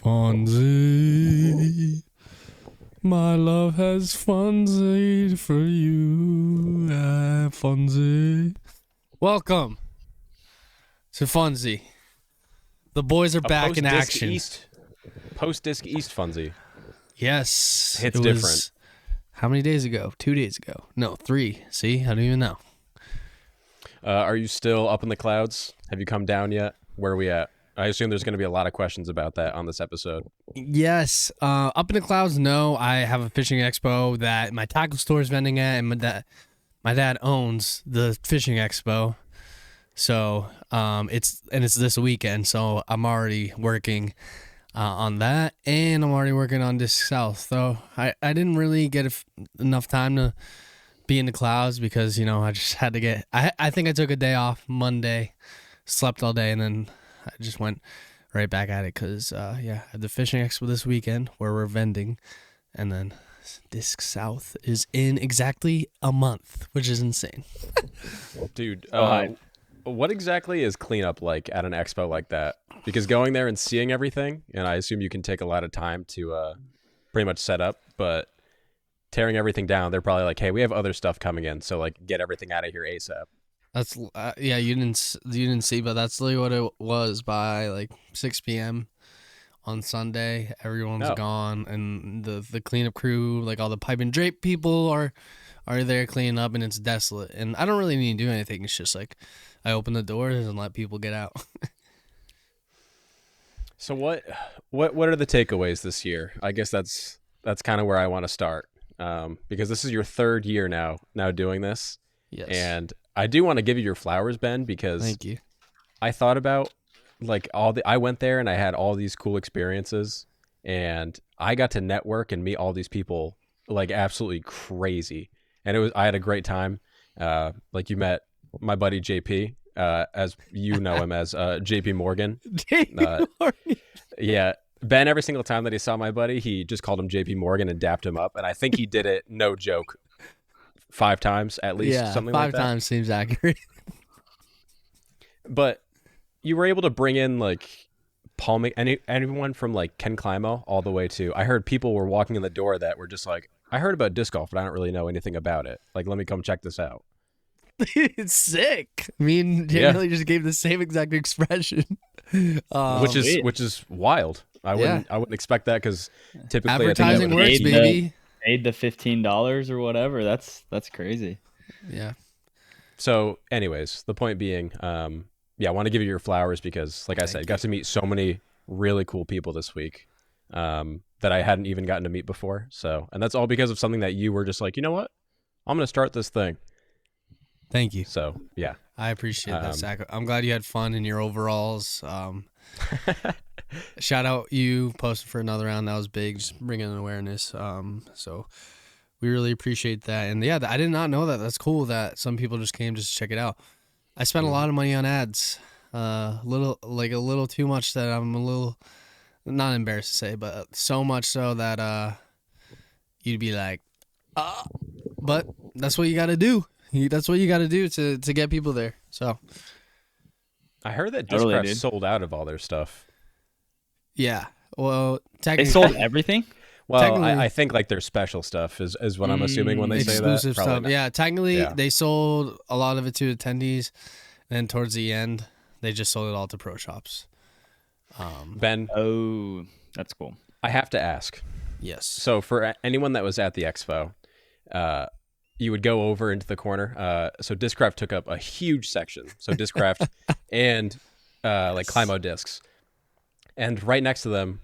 Funsie, my love has Funsie for you, Funsie. Welcome to Funsie. The boys are back in action. Post-Disc East Funsie. Yes. It's different. How many days ago? 2 days ago. No, 3. See? I don't even know. Are you still up in the clouds? Have you come down yet? Where are we at? I assume there's going to be a lot of questions about that on this episode. Yes. Up in the clouds, no. I have a fishing expo that my tackle store is vending at, and my dad owns the fishing expo. So it's this weekend, so I'm already working on that, and I'm already working on Disc South. So I didn't really get enough time to be in the clouds because, you know, I just had to get... I think I took a day off Monday, slept all day, and then I just went right back at it because, I had the fishing expo this weekend where we're vending, and then Disc South is in exactly a month, which is insane. Dude, what exactly is cleanup like at an expo like that? Because going there and seeing everything, and I assume you can take a lot of time to pretty much set up, but tearing everything down, they're probably like, hey, we have other stuff coming in, so like get everything out of here ASAP. That's you didn't see, but that's literally what it was by like 6 p.m. on Sunday. Everyone's gone, and the cleanup crew, like all the pipe and drape people, are there cleaning up, and it's desolate. And I don't really need to do anything. It's just like I open the doors and let people get out. So what are the takeaways this year? I guess that's kind of where I want to start, because this is your third year now doing this. Yes. And I do want to give you your flowers, Ben, because thank you. I thought about like I went there and I had all these cool experiences, and I got to network and meet all these people like absolutely crazy. And I had a great time. Like you met my buddy JP, as you know him as JP Morgan. JP Morgan. Yeah. Ben, every single time that he saw my buddy, he just called him JP Morgan and dapped him up. And I think he did it, no joke, 5 times at least. Yeah, something like that. 5 times seems accurate. But you were able to bring in like anyone from like Ken Climo all the way to, I heard people were walking in the door that were just like, I heard about disc golf, but I don't really know anything about it. Like, let me come check this out. It's sick. I mean, really just gave the same exact expression. Which is wild. I wouldn't expect that, because typically advertising works, baby. Paid the $15 or whatever. That's crazy. Yeah. So, anyways, the point being, I want to give you your flowers because, like I said, got to meet so many really cool people this week that I hadn't even gotten to meet before. So, and that's all because of something that you were just like, you know what? I'm going to start this thing. Thank you. So, yeah. I appreciate that, Sajko. I'm glad you had fun in your overalls. Shout out you posting for another round. That was big, just bringing awareness. So we really appreciate that. And yeah, I did not know that. That's cool that some people just came just to check it out. I spent a lot of money on ads, a little too much that I'm a little not embarrassed to say, but so much so that you'd be like, but that's what you got to do. That's what you got to do to get people there. So I heard that Discraft sold out of all their stuff. Yeah. Well, they sold everything. Well, I think like their special stuff is what I'm assuming when they say that. Exclusive stuff. Yeah, technically they sold a lot of it to attendees, and then towards the end they just sold it all to pro shops. Ben, oh, that's cool. I have to ask. Yes. So for anyone that was at the expo, you would go over into the corner. So Discraft took up a huge section. So Discraft and like Climo discs, and right next to them,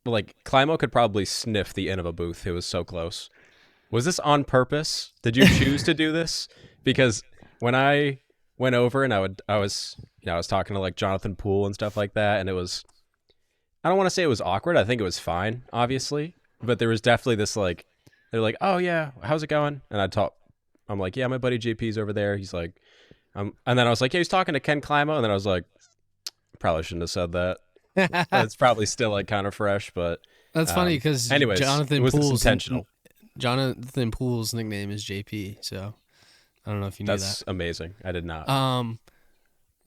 like Climo could probably sniff the end of a booth. It was so close. Was this on purpose? Did you choose to do this? Because when I went over and I was talking to like Jonathan Poole and stuff like that, and it was, I don't want to say it was awkward. I think it was fine, obviously, but there was definitely this like, they're like, oh yeah, how's it going? And I'm like, yeah, my buddy JP's over there. He's like, and then I was like, yeah, he's talking to Ken Climo, and then I was like, probably shouldn't have said that. It's probably still like kind of fresh, but that's funny because anyways, Jonathan it was Poole's intentional. Jonathan Poole's nickname is JP, so I don't know if you knew that. That's amazing. I did not.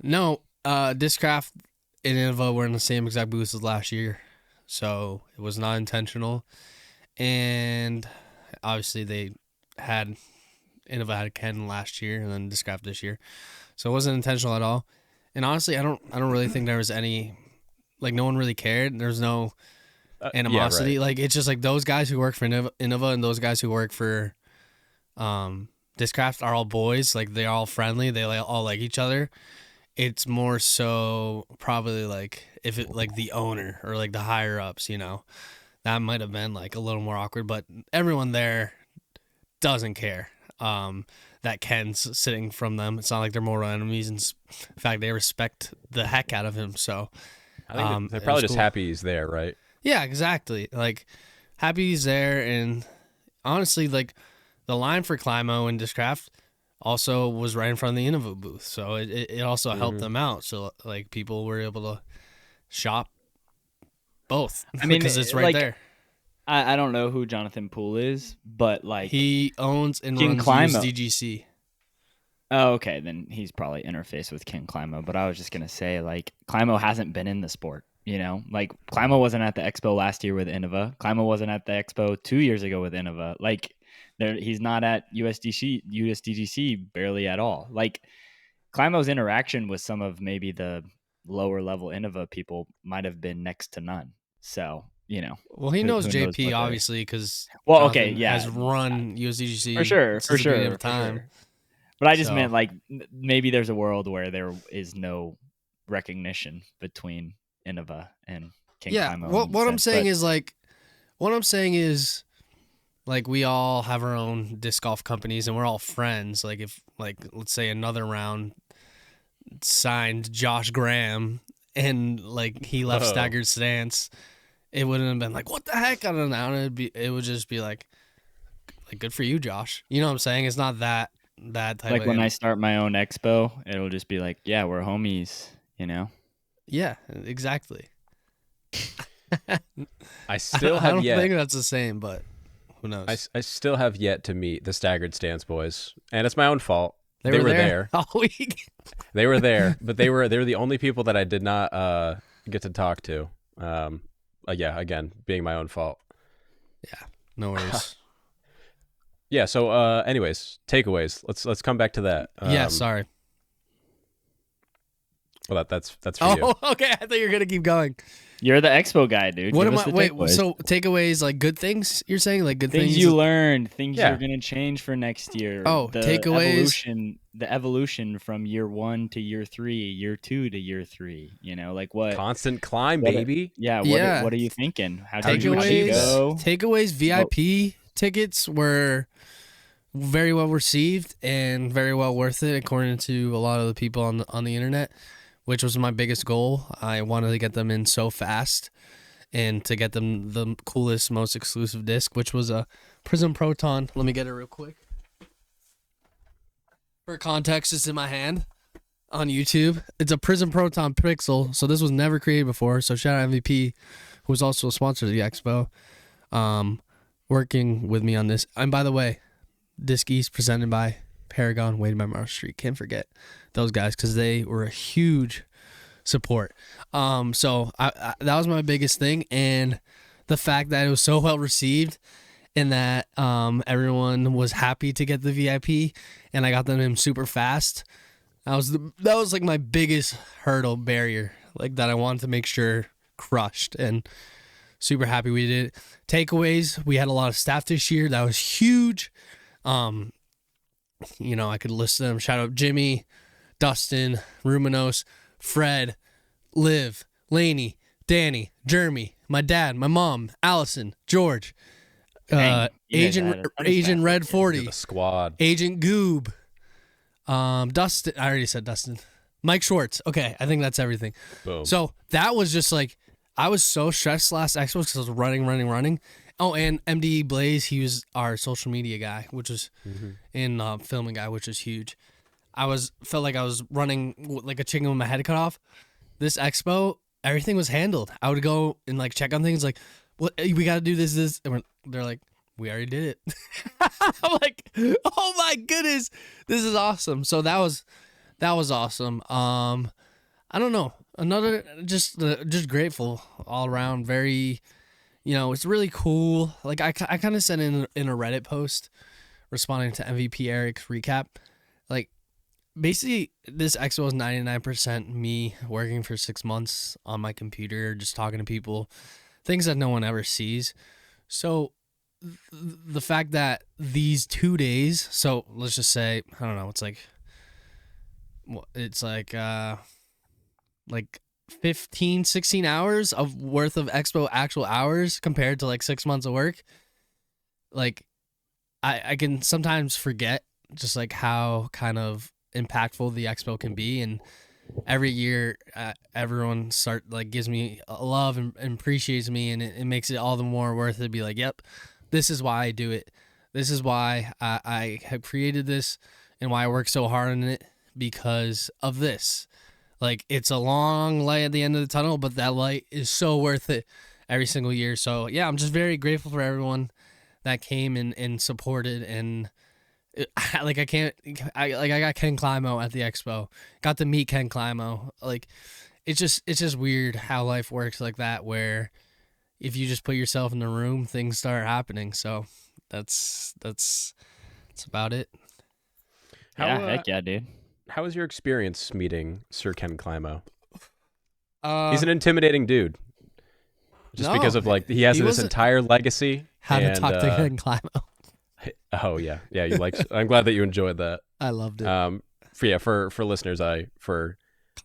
No, Discraft and Innova were in the same exact booth as last year. so it was not intentional. And obviously they had Innova had Ken last year and then Discraft this year, so it wasn't intentional at all. And honestly, I don't really think there was any, like, no one really cared. There's no animosity. Yeah, right. Like, it's just like those guys who work for Innova and those guys who work for Discraft are all boys. Like, they're all friendly. They all like each other. It's more so probably like if it like the owner or like the higher ups, that might have been like a little more awkward. But everyone there doesn't care that Ken's sitting from them. It's not like they're mortal enemies. In fact, they respect the heck out of him. So I think they're probably just happy he's there, right? Yeah, exactly. Like, happy he's there. And honestly, like, the line for Climo and Discraft also was right in front of the Innova booth. So it also helped them out. So, like, people were able to shop both. I mean, because it's right there. I don't know who Jonathan Poole is, but like he owns and King runs Climo. DGC. Oh, okay, then he's probably interfaced with King Climo. But I was just gonna say, like, Climo hasn't been in the sport. Like, Climo wasn't at the expo last year with Innova. Climo wasn't at the expo 2 years ago with Innova. Like, he's not at USDGC barely at all. Like, Climo's interaction with some of maybe the lower level Innova people might have been next to none. So, well, he knows who JP obviously because has run USDGC for sure, since the beginning of time. Sure. But I just meant, like, maybe there's a world where there is no recognition between Innova and King Climo. What I'm saying is we all have our own disc golf companies and we're all friends. Like, if, like, let's say another round signed Josh Graham and like he left Staggered Stance, it wouldn't have been like, what the heck? I don't know. It would just be like good for you, Josh. You know what I'm saying? It's not that type like of, when I start my own expo, it'll just be like, yeah, we're homies, Yeah, exactly. I still have I don't yet. think that's the same, but who knows? I still have yet to meet the Staggered Stance boys, and it's my own fault. They were there all week. They were there, but they were the only people that I did not get to talk to. Yeah, again, being my own fault. Yeah, no worries. Yeah. So, anyways, takeaways. Let's come back to that. Yeah. Sorry. Well, that's for you. Oh, okay. I thought you were gonna keep going. You're the expo guy, dude. What am I? Wait. So takeaways, like good things. You're saying like good things things you learned, things you're gonna change for next year. Oh, takeaways. The evolution from year 1 to year 3, year 2 to year 3. Like what? Constant climb, baby. What are you thinking? How did you go? Takeaways. VIP tickets were very well received and very well worth it, according to a lot of the people on the internet, which was my biggest goal. I wanted to get them in so fast and to get them the coolest, most exclusive disc, which was a Prism Proton. Let me get it real quick. For context, it's in my hand on YouTube. It's a Prism Proton Pixel, so this was never created before. So shout out MVP, who was also a sponsor of the expo, working with me on this. And by the way, Disc East presented by Paragon Weighed by Marriott Street. Can't forget those guys because they were a huge support. So I that was my biggest thing, and the fact that it was so well received and that everyone was happy to get the VIP, and I got them in super fast. That was like my biggest hurdle barrier, like that I wanted to make sure crushed, and super happy we did it. Takeaways: we had a lot of staff this year. That was huge. I could list them. Shout out Jimmy, Dustin, Ruminos, Fred, Liv, Laney, Danny, Jeremy, my dad, my mom, Allison, George, Agent Red 40, the squad, Agent Goob, Dustin. I already said Dustin. Mike Schwartz. Okay, I think that's everything. Boom. So that was just like, I was so stressed last expo because I was running. Oh, and MDE Blaze, he was our social media guy, which was in filming guy, which was huge. Felt like I was running like a chicken with my head cut off. This expo, everything was handled. I would go and like check on things like, what we got to do this, and they're like, we already did it. I'm like, oh my goodness, this is awesome. So that was awesome. I don't know. another just grateful all around. Very, it's really cool. Like I kind of said in a Reddit post responding to MVP Eric's recap, like basically this expo was 99% me working for 6 months on my computer, just talking to people, things that no one ever sees. So the fact that these 2 days, so let's just say, I don't know, it's like 15, 16 hours of worth of expo actual hours compared to like 6 months of work. Like I can sometimes forget just like how kind of impactful the expo can be, and every year everyone gives me a love and appreciates me, and it makes it all the more worth it to be like, yep, this is why I do it. This is why I have created this and why I work so hard on it, because of this. Like, it's a long light at the end of the tunnel, but that light is so worth it every single year. So yeah, I'm just very grateful for everyone that came and supported, and I got Ken Climo at the expo, got to meet Ken Climo. Like, it's just weird how life works like that, where if you just put yourself in the room, things start happening. So that's about it. Heck yeah, dude. How was your experience meeting Sir Ken Climo? He's He's an intimidating dude, just because of he has this entire legacy. How to talk to Ken Climo. Oh yeah, you I'm glad that you enjoyed that. I loved it. For listeners,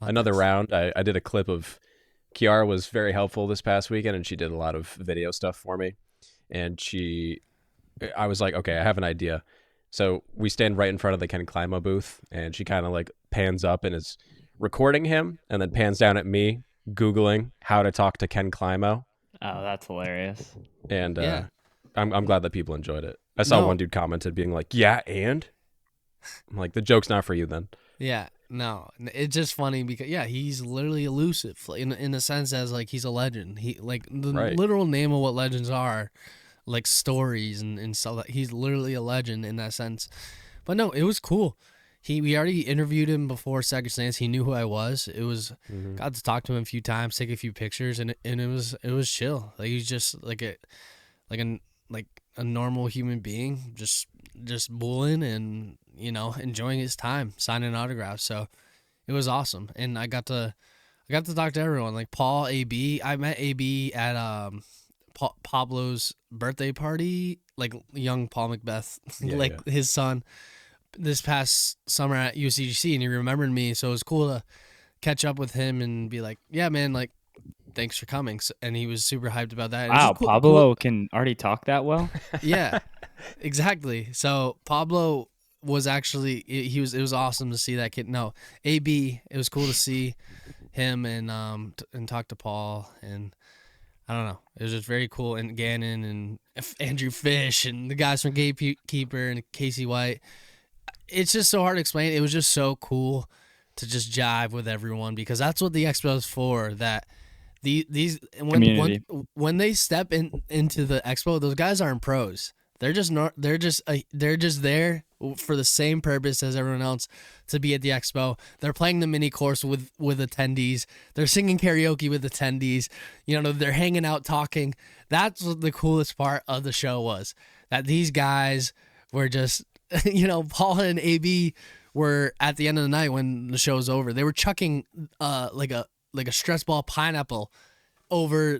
another round, I did a clip of Kiara was very helpful this past weekend, and she did a lot of video stuff for me. And I was like, okay, I have an idea. So we stand right in front of the Ken Climo booth, and she kind of like pans up and is recording him, and then pans down at me, Googling how to talk to Ken Climo. Oh, that's hilarious. And I'm glad that people enjoyed it. I saw one dude commented being like, yeah, and? I'm like, the joke's not for you then. Yeah, no. It's just funny because, he's literally elusive in the sense as, like, he's a legend. He, like, the literal name of what legends are, like, stories and stuff. He's literally a legend in that sense. But no, it was cool. We already interviewed him before Second Stance. He knew who I was. It was got to talk to him a few times, take a few pictures, and it was chill. Like, he's just like a normal human being, just bullying and enjoying his time, signing autographs. So it was awesome, and I got to talk to everyone, like Paul, AB. I met AB at Pablo's birthday party, like young Paul Macbeth, his son, this past summer at UCGC, and he remembered me. So it was cool to catch up with him and be like, yeah, man, like, thanks for coming. And he was super hyped about that. Wow, Pablo can already talk that well? Yeah, exactly. So Pablo was actually, it was awesome to see that kid. No, AB, it was cool to see him and talk to Paul, and I don't know, it was just very cool. And Gannon and Andrew Fish and the guys from Gatekeeper and Casey White. It's just so hard to explain. It was just so cool to just jive with everyone, because that's what the expo is for. That when they step into the expo, those guys aren't pros. They're just there for the same purpose as everyone else, to be at the expo. They're playing the mini course with attendees. They're singing karaoke with attendees. They're hanging out, talking. That's what the coolest part of the show was. That these guys were just, Paul and AB were at the end of the night when the show's over. They were chucking like a stress ball pineapple over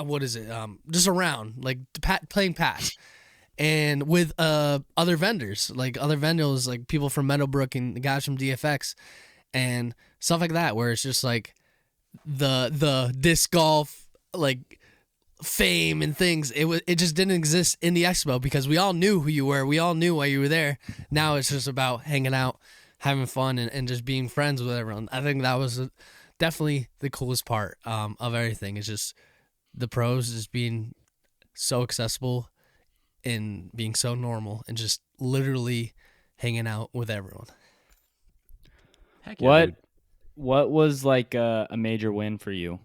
what is it? Just around, like playing pass, and with other vendors, like people from Meadowbrook and the guys from DFX and stuff like that, where it's just like the disc golf like fame and things. It just didn't exist in the expo, because we all knew who you were. We all knew why you were there. Now it's just about hanging out, having fun, and just being friends with everyone. I think that was definitely the coolest part of everything. It's just the pros just being so accessible and being so normal and just literally hanging out with everyone. Heck yeah, what was like a major win for you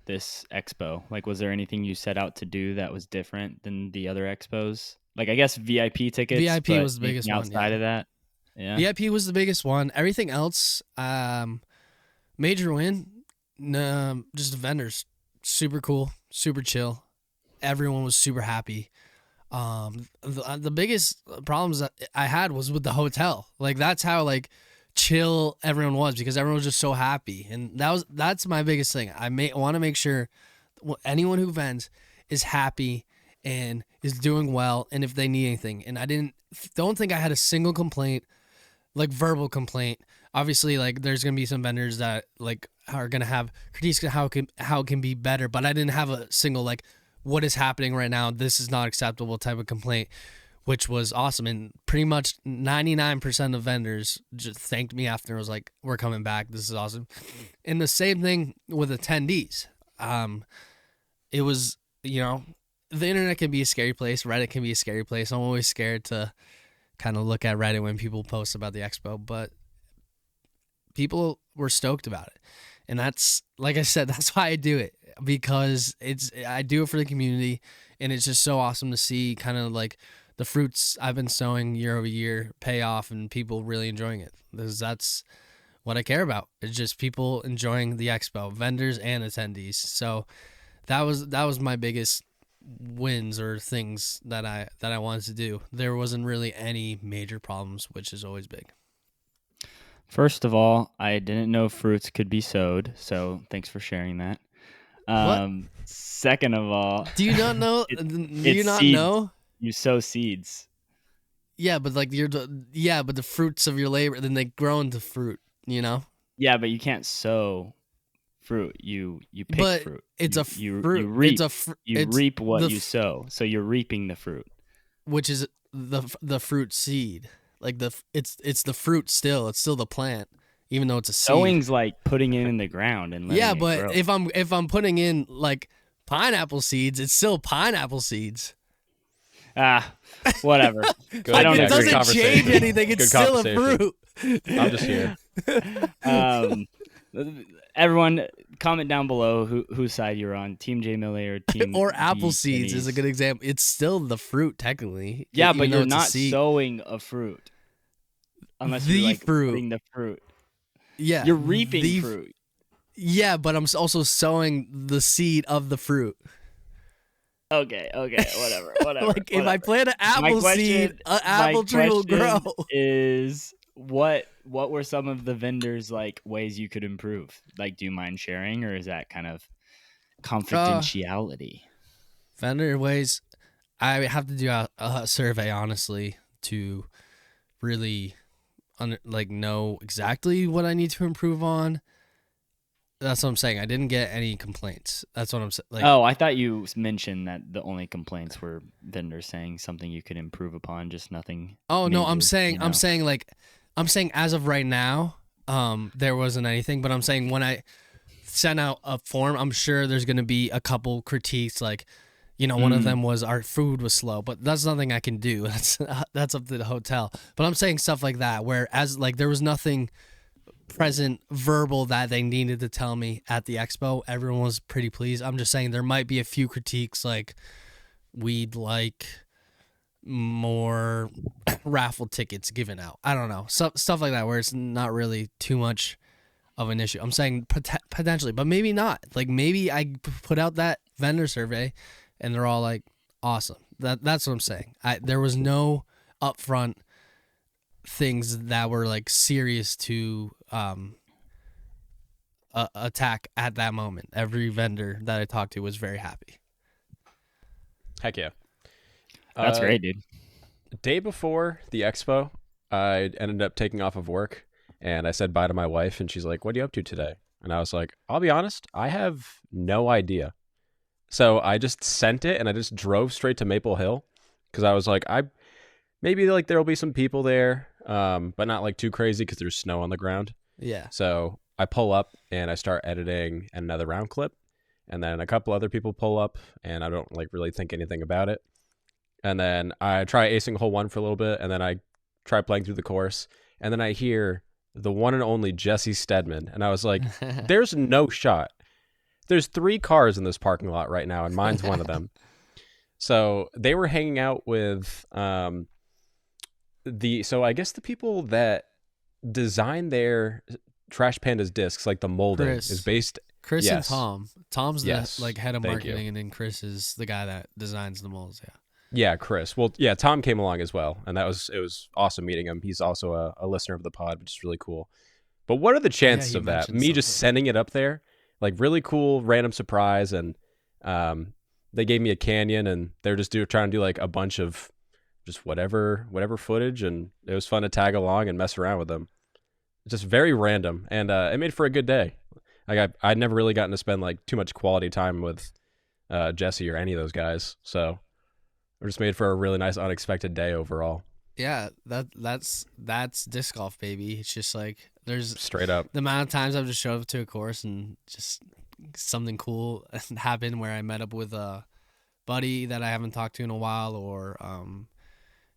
this expo? Like, was there anything you set out to do that was different than the other expos? Like, I guess VIP tickets. VIP was the biggest one. Outside of that, yeah. VIP was the biggest one. Everything else, Major win, just the vendors, super cool, super chill. Everyone was super happy. The biggest problems that I had was with the hotel. Like that's how like chill everyone was because everyone was just so happy, and that's my biggest thing. I want to make sure anyone who vends is happy and is doing well, and if they need anything. And I don't think I had a single complaint, like verbal complaint. Obviously, like there's gonna be some vendors that like are gonna have critiques of how it can be better, but I didn't have a single like what is happening right now, this is not acceptable type of complaint, which was awesome. And pretty much 99% of vendors just thanked me after and was like, we're coming back. This is awesome. And the same thing with attendees. It was, the internet can be a scary place. Reddit can be a scary place. I'm always scared to kind of look at Reddit when people post about the expo, but people were stoked about it. And that's, like I said, that's why I do it, because I do it for the community, and it's just so awesome to see kind of like the fruits I've been sowing year over year pay off and people really enjoying it. Because that's what I care about. It's just people enjoying the expo, vendors and attendees. So that was my biggest wins or things that I wanted to do. There wasn't really any major problems, which is always big. First of all, I didn't know fruits could be sowed, so thanks for sharing that. Second of all, do you not know? Do you not seeds. know? You sow seeds. Yeah, but like but the fruits of your labor, then they grow into fruit. Yeah, but you can't sow fruit. You pick fruit. It's a fruit. You reap. You reap what you sow. So you're reaping the fruit, which is the fruit seed. Like it's the fruit still. It's still the plant, even though it's a seed. Sowing's like putting it in the ground and letting it grow. if I'm putting in like pineapple seeds, it's still pineapple seeds. Whatever. I don't know. It doesn't change anything. It's still a fruit. I'm just here. Everyone, comment down below whose side you're on. Team J Millie or Team or apple seeds Denny's. is a good example. It's still the fruit technically. Yeah, but you're not sowing a fruit unless you're like putting the fruit. Yeah, you're reaping fruit. Yeah, but I'm also sowing the seed of the fruit. Okay, whatever. Like if I plant an apple seed, an apple tree will grow. Is what were some of the vendors like ways you could improve? Like, do you mind sharing, or is that kind of confidentiality? Vendor ways, I have to do a survey honestly to really know exactly what I need to improve on. That's what I'm saying. I didn't get any complaints. That's what I'm saying. Like, I thought you mentioned that the only complaints were vendors saying something you could improve upon, just nothing. Oh no, I'm saying as of right now, there wasn't anything. But I'm saying when I sent out a form, I'm sure there's gonna be a couple critiques. Like, one of them was our food was slow, but that's nothing I can do. That's up to the hotel. But I'm saying stuff like that, whereas like there was nothing present verbal that they needed to tell me at the expo. Everyone was pretty pleased. I'm just saying there might be a few critiques, like we'd like more raffle tickets given out. I don't know, stuff like that, where it's not really too much of an issue. I'm saying potentially, but maybe not. Like maybe I put out that vendor survey and they're all like awesome. That's what I'm saying. There was no upfront things that were like serious to attack at that moment. Every vendor that I talked to was very happy. Heck yeah. That's great, dude. Day before the expo, I ended up taking off of work and I said bye to my wife and she's like, "What are you up to today?" And I was like, "I'll be honest, I have no idea." So I just sent it and I just drove straight to Maple Hill because I was like, maybe like there'll be some people there, but not like too crazy because there's snow on the ground. Yeah. So I pull up and I start editing another round clip, and then a couple other people pull up and I don't like really think anything about it. And then I try acing hole one for a little bit, and then I try playing through the course, and then I hear the one and only Jesse Stedman, and I was like, there's no shot. There's 3 cars in this parking lot right now, and mine's one of them. So they were hanging out with so I guess the people that design their Trash Panda's discs, like the molding, is based. Chris and Yes. Tom. Tom's the Yes. like head of Thank you. marketing, and then Chris is the guy that designs the molds. Yeah. Yeah, Chris. Well, yeah, Tom came along as well, and it was awesome meeting him. He's also a listener of the pod, which is really cool. But what are the chances you of that? mentioned Me just something. sending it up there, like really cool, random surprise, and they gave me a canyon, and they're just trying to do like a bunch of just whatever footage, and it was fun to tag along and mess around with them. Just very random, and it made for a good day. Like I'd never really gotten to spend like too much quality time with Jesse or any of those guys, so it just made for a really nice, unexpected day overall. Yeah, that's disc golf, baby. It's just like there's Straight up. the amount of times I've just showed up to a course and just something cool happened where I met up with a buddy that I haven't talked to in a while, or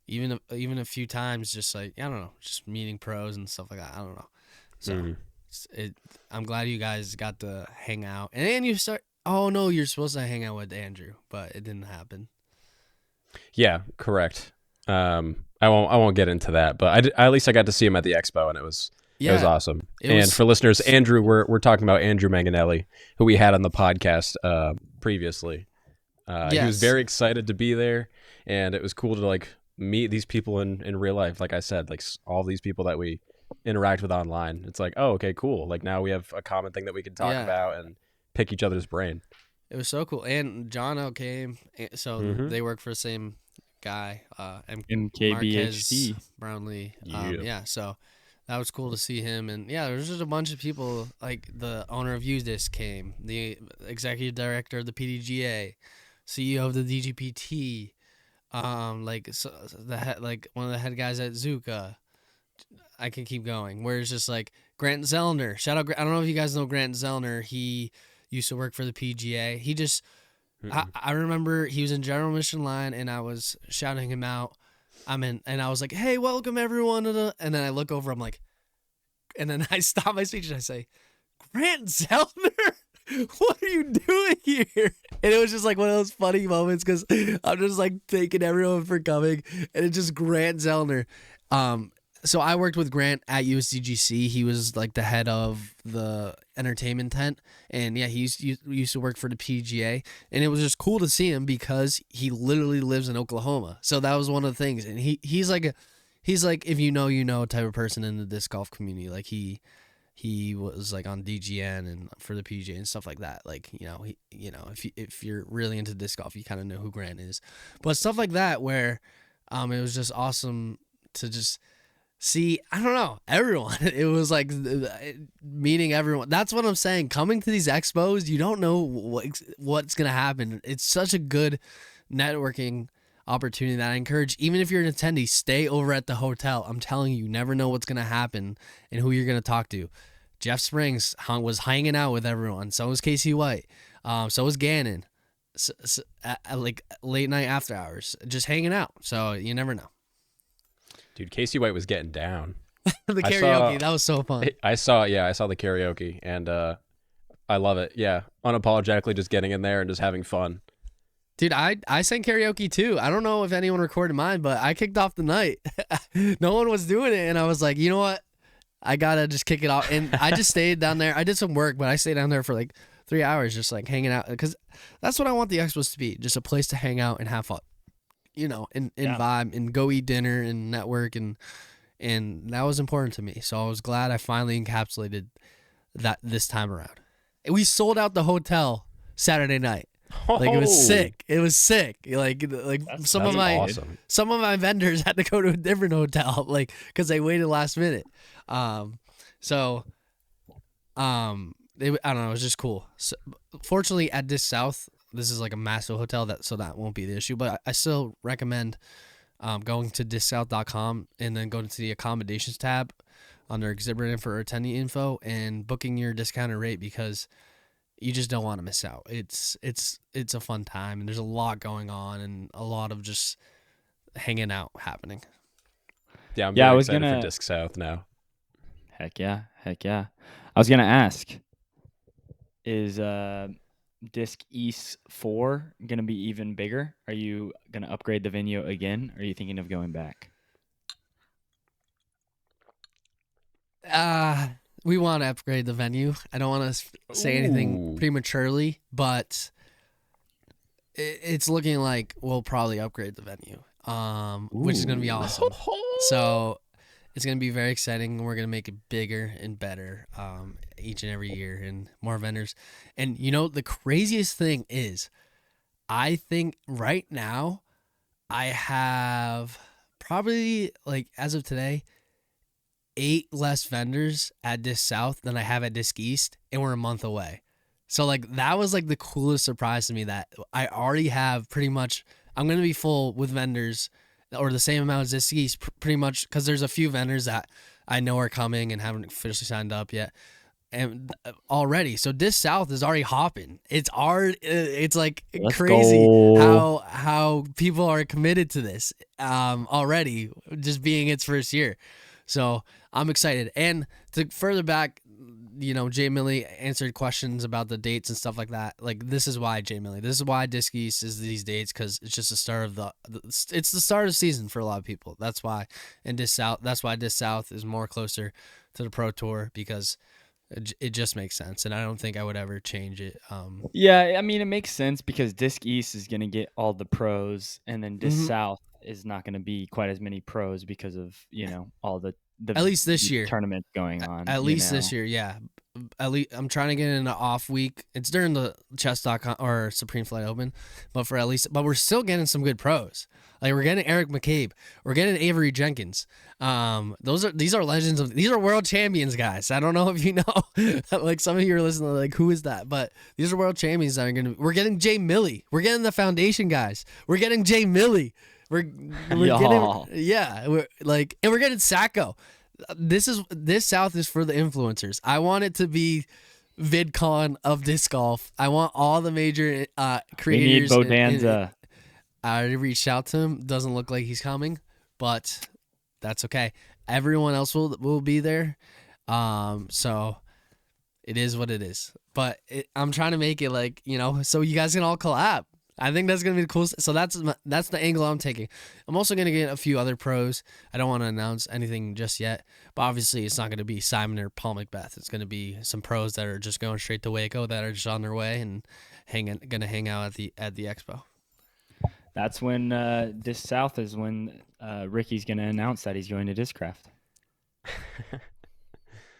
even a few times, just like I don't know, just meeting pros and stuff like that. I don't know. So I'm glad you guys got to hang out, and then you start. Oh no, you're supposed to hang out with Andrew, but it didn't happen. Yeah, correct. I won't get into that, but at least I got to see him at the expo, and it was awesome. For listeners, Andrew, we're talking about Andrew Manganelli, who we had on the podcast previously. He was very excited to be there, and it was cool to like meet these people in real life. Like I said, like all these people that we interact with online. It's like, oh, okay, cool. Like now we have a common thing that we can talk about and pick each other's brain. It was so cool. And Jono came, so they work for the same guy, MKBHD. Brownlee. Yeah. So that was cool to see him. And yeah, there was just a bunch of people, like the owner of UDisc came, the executive director of the PDGA, CEO of the DGPT, like one of the head guys at Zuka. I can keep going. Where it's just like Grant Zellner. Shout out! I don't know if you guys know Grant Zellner. He used to work for the PGA. He just, I remember he was in general mission line, and I was shouting him out. And I was like, "Hey, welcome everyone!" And then I look over. I'm like, and then I stop my speech and I say, "Grant Zellner, what are you doing here?" And it was just like one of those funny moments because I'm just like thanking everyone for coming, and it's just Grant Zellner. So I worked with Grant at USDGC. He was like the head of the entertainment tent, and yeah, he used to work for the PGA, and it was just cool to see him because he literally lives in Oklahoma. So that was one of the things, and he's like if you know type of person in the disc golf community. Like he was like on DGN and for the PGA and stuff like that. Like if you're really into disc golf, you kind of know who Grant is. But stuff like that where it was just awesome to just see, I don't know, everyone. It was like meeting everyone. That's what I'm saying. Coming to these expos, you don't know what's going to happen. It's such a good networking opportunity that I encourage, even if you're an attendee, stay over at the hotel. I'm telling you, you never know what's going to happen and who you're going to talk to. Jeff Springs was hanging out with everyone. So was Casey White. So was Gannon. Like late night after hours, just hanging out. So you never know. Dude, Casey White was getting down. The karaoke, that was so fun. I saw the karaoke, and I love it. Yeah, unapologetically just getting in there and just having fun. Dude, I sang karaoke too. I don't know if anyone recorded mine, but I kicked off the night. No one was doing it, and I was like, you know what? I gotta just kick it off. And I just stayed down there. I did some work, but I stayed down there for like 3 hours, just like hanging out, because that's what I want the expos to be, just a place to hang out and have fun. And vibe and go eat dinner and network, and that was important to me. So I was glad I finally encapsulated that this time around. We sold out the hotel Saturday night. Like it was sick. It was sick. Like some of my vendors had to go to a different hotel, like because they waited last minute. I don't know. It was just cool. So, fortunately, at Disc South, this is like a massive hotel, so that won't be the issue. But I still recommend going to discsouth.com and then going to the accommodations tab under exhibit info or attendee info and booking your discounted rate, because you just don't want to miss out. It's a fun time, and there's a lot going on and a lot of just hanging out happening. Yeah, I'm very excited for Disc South now. Heck yeah. I was gonna ask, is Disc East 4 going to be even bigger? Are you going to upgrade the venue again? Or are you thinking of going back? we want to upgrade the venue. I don't want to say anything Ooh. prematurely, but it's looking like we'll probably upgrade the venue, which is going to be awesome. So it's going to be very exciting. We're going to make it bigger and better each and every year and more vendors. And, the craziest thing is I think right now I have probably, like, as of today, 8 less vendors at Disc South than I have at Disc East, and we're a month away. So, like, that was, like, the coolest surprise to me that I already have pretty much – I'm going to be full with vendors or the same amount as Disc East pretty much because there's a few vendors that I know are coming and haven't officially signed up yet and already. So, Disc South is already hopping. It's like Let's crazy go. how people are committed to this already, just being its first year. So, I'm excited. And to further back – Jay Milley answered questions about the dates and stuff like that. Like, this is why Jay Milley. This is why Disc East is these dates, because it's just the start of it's the start of the season for a lot of people. That's why. And Disc South. That's why Disc South is more closer to the Pro Tour, because it just makes sense. And I don't think I would ever change it. Yeah, I mean, it makes sense because Disc East is going to get all the pros, and then Disc South is not going to be quite as many pros because of all the at least this year tournaments going on. At least this year, yeah. At least I'm trying to get in an off week. It's during the chess.com or Supreme Flight Open, but we're still getting some good pros. Like, we're getting Eric McCabe, we're getting Avery Jenkins. These are legends these are world champions, guys. I don't know if you know, like, some of you are listening, like, who is that? But these are world champions that are we're getting Jay Milley. We're getting the foundation guys. We're getting Jay Milley. We're getting, and we're getting Sajko. This South is for the influencers. I want it to be VidCon of disc golf. I want all the major creators. We need Bodanza. I already reached out to him. Doesn't look like he's coming, but that's okay. Everyone else will be there. So it is what it is. But I'm trying to make it like, so you guys can all collab. I think that's going to be the coolest. So that's the angle I'm taking. I'm also going to get a few other pros. I don't want to announce anything just yet, but obviously it's not going to be Simon or Paul Macbeth. It's going to be some pros that are just going straight to Waco, that are just on their way and going to hang out at the expo. That's when Disc South is when Ricky's going to announce that he's going to Discraft.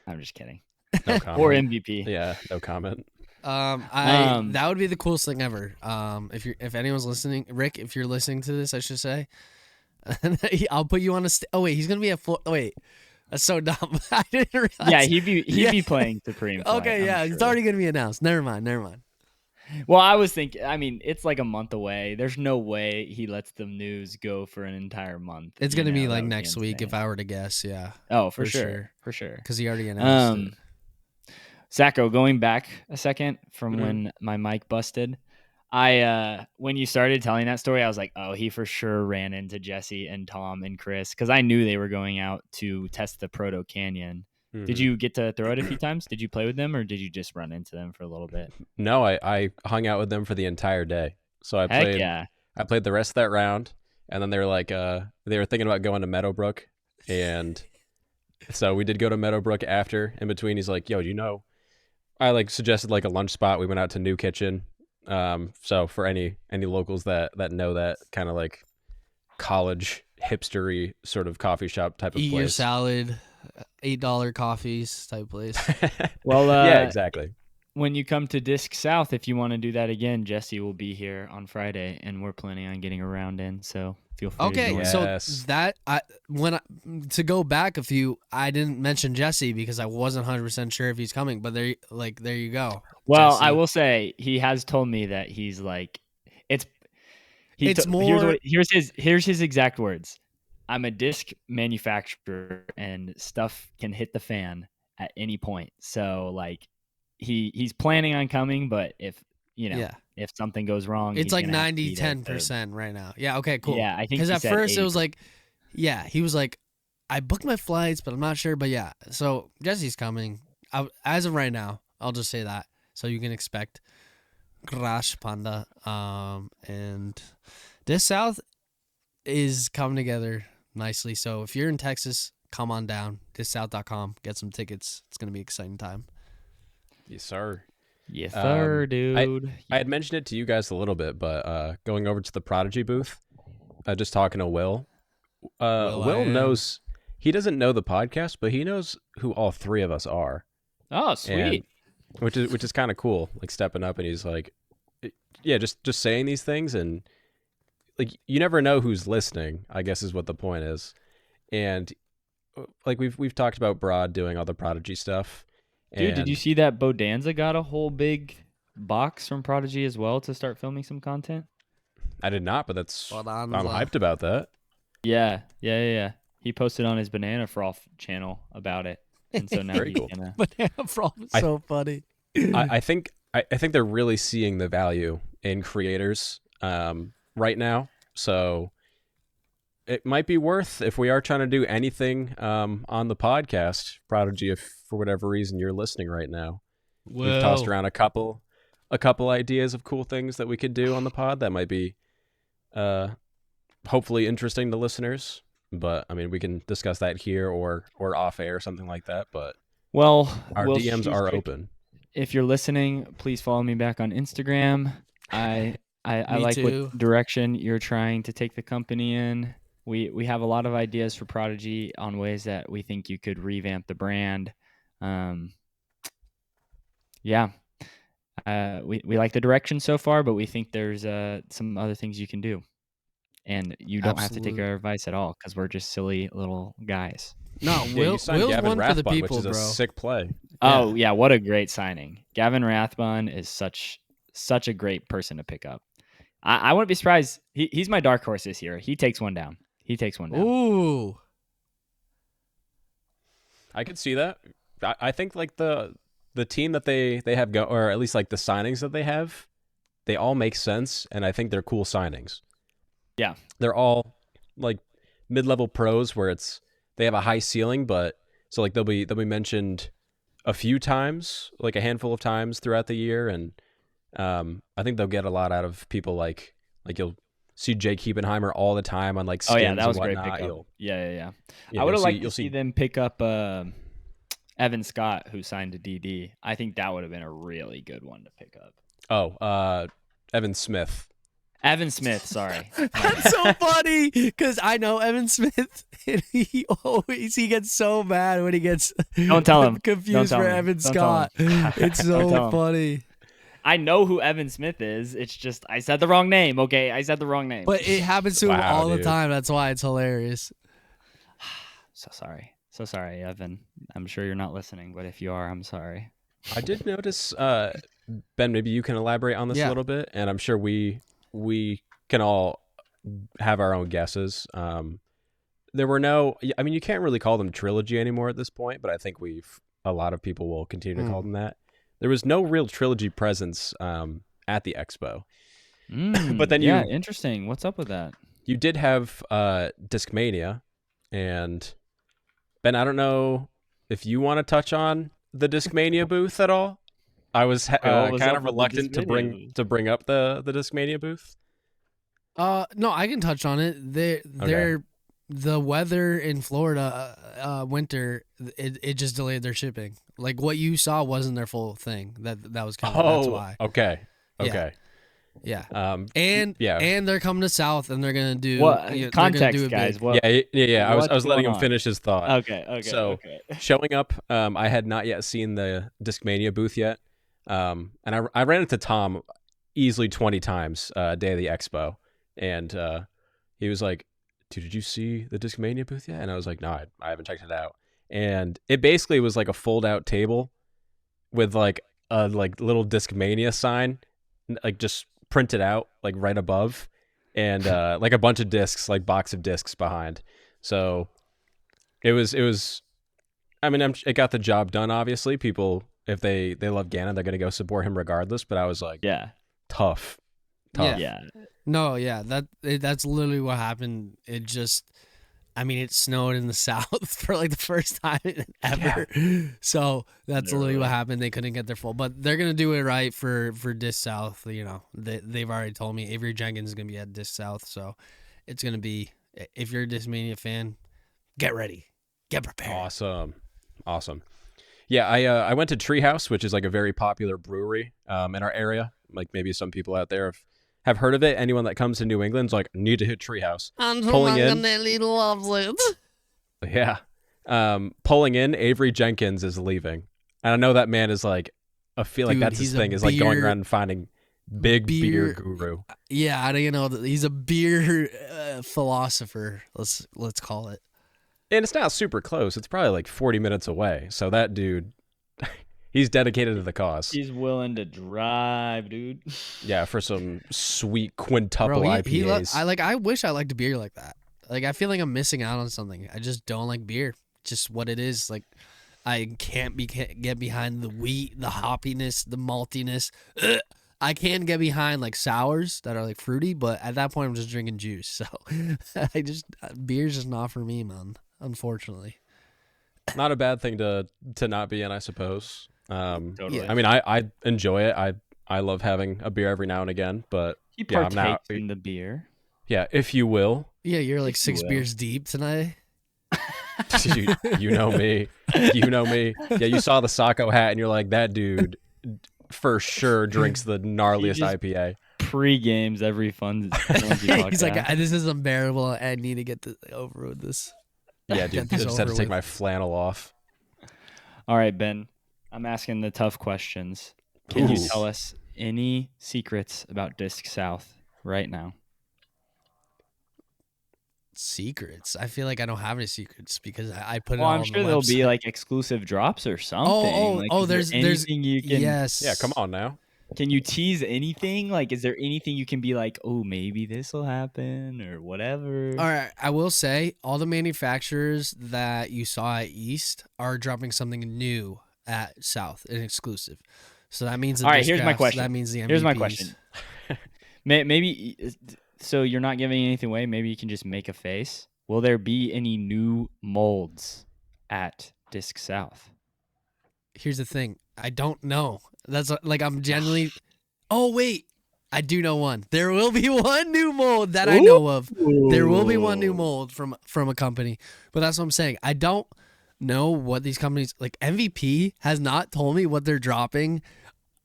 I'm just kidding. No comment. Or MVP. Yeah, no comment. That would be the coolest thing ever. If anyone's listening, Rick, if you're listening to this, I should say, I'll put you on a. Oh wait, he's gonna be at wait, that's so dumb. I didn't realize. Yeah, he'd be playing Supreme Flight. Okay, yeah, sure. It's already gonna be announced. Never mind. Well, I was thinking. I mean, it's like a month away. There's no way he lets the news go for an entire month. It's gonna be like next week, if I were to guess. Yeah. Oh, for sure. Because he already announced it. Sajko, going back a second from when my mic busted, when you started telling that story, I was like, oh, he for sure ran into Jesse and Tom and Chris, because I knew they were going out to test the Proto Canyon. Mm-hmm. Did you get to throw it a few times? Did you play with them, or did you just run into them for a little bit? No, I hung out with them for the entire day. So I played the rest of that round, and then they were like, they were thinking about going to Meadowbrook, and so we did go to Meadowbrook after. In between, he's like, yo, I suggested a lunch spot. We went out to New Kitchen. So for any locals that know that kind of college hipstery sort of coffee shop type of place. Eat your salad, $8 coffees type place. Well, yeah, exactly. When you come to Disc South, if you want to do that again, Jesse will be here on Friday, and we're planning on getting a round in. So feel free. Okay, to so that to go back a few, I didn't mention Jesse because I wasn't 100% sure if he's coming, but there you go. Well, Jesse. I will say he has told me that he's like, more. Here's his exact words. I'm a disc manufacturer, and stuff can hit the fan at any point. So he's planning on coming, but if something goes wrong, it's like 90-10% right now. Yeah. Okay. Cool. Yeah, I think because at first 80%. it was like, yeah, he was like, I booked my flights, but I'm not sure. But yeah, so Jesse's coming. As of right now, I'll just say that, so you can expect Crash Panda. And Disc South is coming together nicely. So if you're in Texas, come on down, discsouth.com, get some tickets. It's gonna be an exciting time. Yes, sir. Yes, sir, dude. I had mentioned it to you guys a little bit, but going over to the Prodigy booth, just talking to Will. Will knows. He doesn't know the podcast, but he knows who all three of us are. Oh, sweet. And, which is kind of cool. Like stepping up, and he's like, yeah, just saying these things, and like you never know who's listening, I guess is what the point is. And like we've talked about Broad doing all the Prodigy stuff. Dude, did you see that Bodanza got a whole big box from Prodigy as well to start filming some content? I did not, but I'm hyped about that. Yeah. He posted on his Banana Froth channel about it, and so now he's cool. gonna. Banana Froth is so funny. I think they're really seeing the value in creators right now. So it might be worth, if we are trying to do anything on the podcast, Prodigy, if for whatever reason you're listening right now. We've tossed around a couple ideas of cool things that we could do on the pod that might be hopefully interesting to listeners. But I mean, we can discuss that here or off air or something like that. But our DMs are open. If you're listening, please follow me back on Instagram. I like too. what direction you're trying to take the company in. We have a lot of ideas for Prodigy on ways that we think you could revamp the brand. We like the direction so far, but we think there's some other things you can do. And you don't have to take our advice at all because we're just silly little guys. No, Yeah, Will's one for the people, which is bro. a sick play. Oh, yeah, what a great signing. Gavin Rathbun is such a great person to pick up. I wouldn't be surprised. He's my dark horse this year. He takes one down. Ooh. I could see that. I think like the team that they have go, or at least like the signings that they have, they all make sense, and I think they're cool signings. Yeah. They're all like mid-level pros where they have a high ceiling, but so like they'll be mentioned a few times, like a handful of times throughout the year, and I think they'll get a lot out of people like you'll see Jake Hebenheimer all the time on like skins. Oh yeah, that was a great whatnot. pickup. Yeah. Yeah, I would have liked to see them pick up Evan Scott, who signed to DD. I think that would have been a really good one to pick up. Oh, Evan Smith. Evan Smith, sorry. That's so funny because I know Evan Smith, and he gets so mad when he gets Don't tell him. confused for Evan Scott. It's so funny. I know who Evan Smith is. It's just I said the wrong name. Okay, I said the wrong name. But it happens to him all the time. That's why it's hilarious. So sorry, Evan. I'm sure you're not listening, but if you are, I'm sorry. I did notice, Ben, maybe you can elaborate on this a little bit, and I'm sure we can all have our own guesses. There were you can't really call them trilogy anymore at this point, but I think a lot of people will continue to call them that. There was no real trilogy presence at the expo. But then interesting. What's up with that? You did have Discmania, and Ben, I don't know if you want to touch on the Discmania booth at all. I was kind of reluctant to bring up the Discmania booth. No, I can touch on it. The weather in Florida, winter, it just delayed their shipping. Like what you saw wasn't their full thing. That was kind of that's why. Okay. Yeah. And they're coming to South, and they're gonna do context, guys. Yeah. I was letting him finish his thought. Okay. So showing up, I had not yet seen the Discmania booth yet, and I ran into Tom easily 20 times day of the expo, and he was like, "Dude, did you see the Discmania booth yet?" And I was like, "No, I haven't checked it out." And it basically was like a fold-out table with like a little Discmania sign, like just printed out like right above, and like a bunch of discs, like box of discs behind. So it was. I mean, it got the job done. Obviously, people, if they love Gannon, they're gonna go support him regardless. But I was like, tough. Yeah. No, yeah, that's literally what happened. It just, I mean, it snowed in the South for like the first time ever. Yeah. So that's literally what happened. They couldn't get their full, but they're gonna do it right for Disc South. You know, they've already told me Avery Jenkins is gonna be at Disc South, so it's gonna be. If you're a Discmania fan, get ready. Get prepared. Awesome. Yeah, I went to Treehouse, which is like a very popular brewery in our area. Like maybe some people out there have heard of it. Anyone that comes to New England's like, need to hit Treehouse. Pulling in, loves it. yeah. Pulling in, Avery Jenkins is leaving, and I know that man is like, I feel like Dude, that's his he's a thing, is like going beer- around and finding big beer guru. Yeah, I don't know. He's a beer philosopher. Let's call it. And it's not super close. It's probably like 40 minutes away. So that dude, he's dedicated to the cause. He's willing to drive, dude. Yeah, for some sweet quintuple Bro, IPAs. I wish I liked beer like that. Like I feel like I'm missing out on something. I just don't like beer. Just what it is. Like I can't get behind the wheat, the hoppiness, the maltiness. Ugh. I can get behind like sours that are like fruity, but at that point I'm just drinking juice. So beer's just not for me, man. Unfortunately. Not a bad thing to not be in, I suppose. Totally. Yeah. I mean, I enjoy it. I love having a beer every now and again, but He yeah, I'm partakes not. in the beer. Yeah, if you will. Yeah, you're like If you 6 will. beers deep tonight. You know me. You know me. Yeah, you saw the Sajko hat and you're like, that dude for sure drinks the gnarliest just- IPA. Pre-games every Funsie He's like, podcast. this is unbearable. I need to get over with this. Yeah, Get dude. this I just had to over take with. my flannel off. All right, Ben. I'm asking the tough questions. Can you Ooh. tell us any secrets about Disc South right now? Secrets. I feel like I don't have any secrets because I put it Well, all I'm on sure the there'll be website. like exclusive drops or something. Like, is there there's anything you can. yes. Yeah, come on now. Can you tease anything? Like, is there anything you can be like, oh, maybe this will happen or whatever? All right, I will say all the manufacturers that you saw at East are dropping something new at South, an exclusive. So that means the All right, disc here's my graphs, question. That means the MVPs. Here's my question. Maybe so you're not giving anything away. Maybe you can just make a face. Will there be any new molds at Disc South? Here's the thing. I don't know. That's like I'm genuinely. Oh wait, I do know one. There will be one new mold that I know of. There will be one new mold from a company, but that's what I'm saying. I don't know what these companies like. MVP has not told me what they're dropping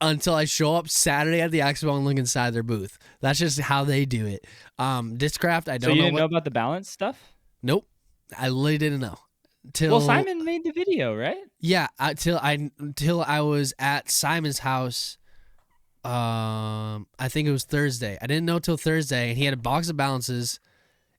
until I show up Saturday at the expo and look inside their booth. That's just how they do it. Discraft, I So don't you know. didn't know about the balance stuff? Nope, I literally didn't know. Till Well, Simon made the video, right? yeah, until I was at Simon's house. I think it was Thursday. I didn't know till Thursday, and he had a box of balances,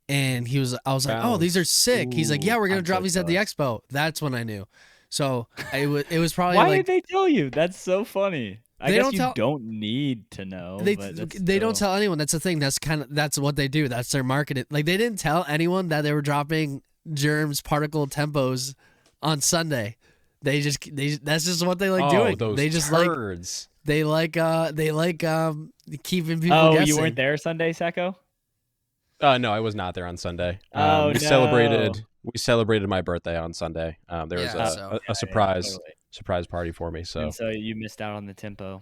and I was like, oh, these are sick. He's like, yeah, we're gonna I'm drop so these at the jealous. expo. That's when I knew. So it was probably Why like did they tell you? That's so funny. I They guess don't you tell- don't need to know. they but that's don't still- tell anyone. That's the thing. That's what they do. That's their marketing. Like they didn't tell anyone that they were dropping Germs particle tempos on Sunday. That's just what they like doing. Those They just turds. they like keeping people Oh, guessing. you weren't there Sunday, Sajko? No, I was not there on Sunday. Oh, we no. celebrated my birthday on Sunday. There was Yeah, so- a surprise Totally. surprise party for me. So And so you missed out on the tempo.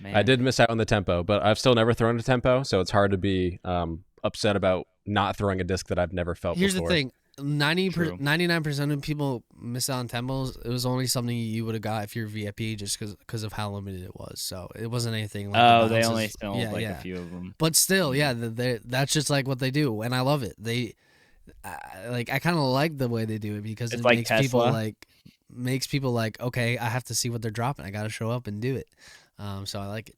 Man. I did miss out on the tempo, but I've still never thrown a tempo, so it's hard to be upset about not throwing a disc that I've never felt Here's before. the thing. True. 99% of people miss out on tempos. It was only something you would have got if you're VIP just because of how limited it was. So it wasn't anything like Oh, the they bounces. only filmed Yeah, like yeah. a few of them. But still, yeah, that's just like what they do, and I love it. I kind of like the way they do it because It's it like makes Tesla. people like, okay, I have to see what they're dropping. I got to show up and do it. So I like it.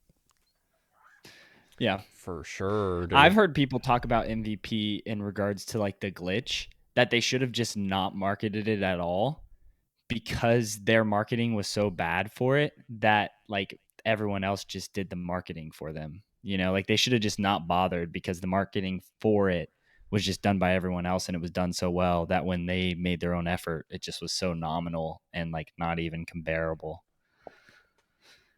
Yeah. For sure. Dude. I've heard people talk about MVP in regards to like the glitch, that they should have just not marketed it at all because their marketing was so bad for it that like everyone else just did the marketing for them. You know, like they should have just not bothered because the marketing for it was just done by everyone else, and it was done so well that when they made their own effort, it just was so nominal and like not even comparable.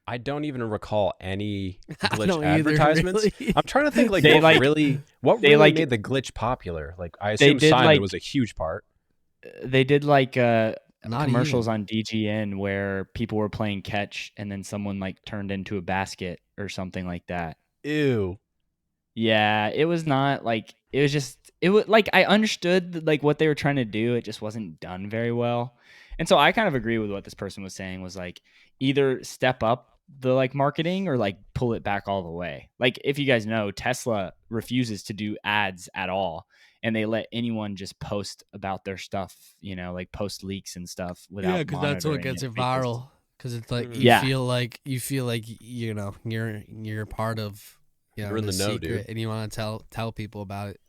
I don't even recall any I glitch don't either, advertisements. really. I'm trying to think like They, what like- really they, like- made the glitch popular. Like I They assume did, Simon like- was a huge part. They did like Not commercials even. on DGN where people were playing catch and then someone like turned into a basket or something like that. Ew. Yeah, it was not like it was just it was like I understood like what they were trying to do. It just wasn't done very well. And so I kind of agree with what this person was saying was like either step up the like marketing or like pull it back all the way. Like if you guys know, Tesla refuses to do ads at all and they let anyone just post about their stuff, you know, like post leaks and stuff without Yeah, because that's what monitoring gets it because- viral. Because it's like Mhm. you Yeah. feel like you know you're part of You're in the the know, secret, dude. and you want to tell people about it.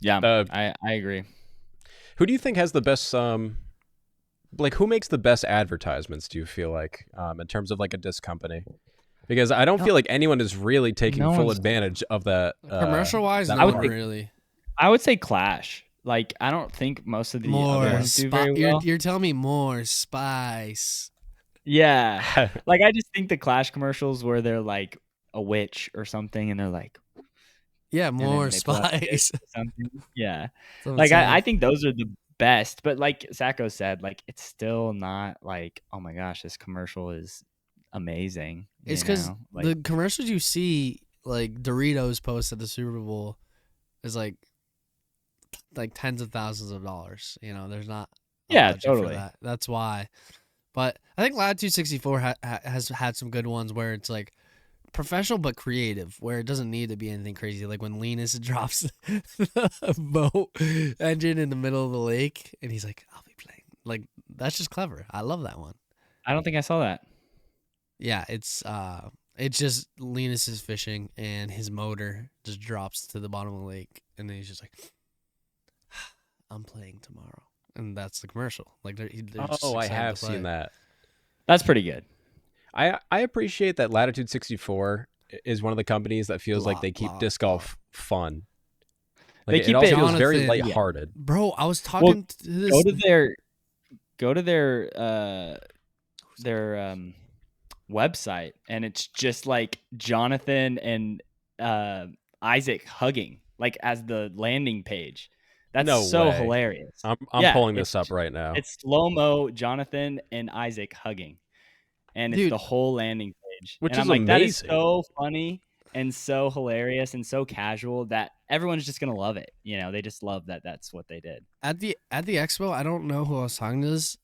Yeah, Uh, I agree. Who do you think has the best like who makes the best advertisements, do you feel like, in terms of like a disc company? Because I don't feel like anyone is really taking no full one's- advantage of that. Commercial wise, that no would one think- really. I would say Clash. Like I don't think most of the other More ones do very well. You're telling me more spice. Yeah. Like I just think the Clash commercials where they're like a witch or something and they're like Yeah, and then more they pull out a spice. disc or something. Yeah. That's what I'm Like I saying. think those are the best. But like Sajko said, like it's still not like, oh my gosh, this commercial is amazing. It's you because know? Like the commercials you see, like Doritos post at the Super Bowl, is like tens of thousands of dollars. You know, there's not a Yeah, budget totally. for that. That's why. But I think Latitude 64 has had some good ones where it's like professional but creative, where it doesn't need to be anything crazy. Like when Linus drops a boat engine in the middle of the lake, and he's like, "I'll be playing." Like that's just clever. I love that one. I don't think I saw that. Yeah, it's just Linus is fishing and his motor just drops to the bottom of the lake, and then he's just like, "I'm playing tomorrow," and that's the commercial. Like they're just Oh, I excited have to play. seen that. That's pretty good. I appreciate that Latitude 64 is one of the companies that feels like they keep disc golf fun. Like They it keep all it- feels very Jonathan, yeah. lighthearted. Bro, I was talking to this. Go to their website and it's just like Jonathan and Isaac hugging like as the landing page. That's No so way. hilarious. I'm Yeah, pulling this it's- up right now. It's slow-mo Jonathan and Isaac hugging. And it's Dude. the whole landing page. Which and is I'm like, that is amazing. so funny and so hilarious and so casual that everyone's just gonna love it. You know, they just love that that's what they did. At the expo, I don't know who I was talking to this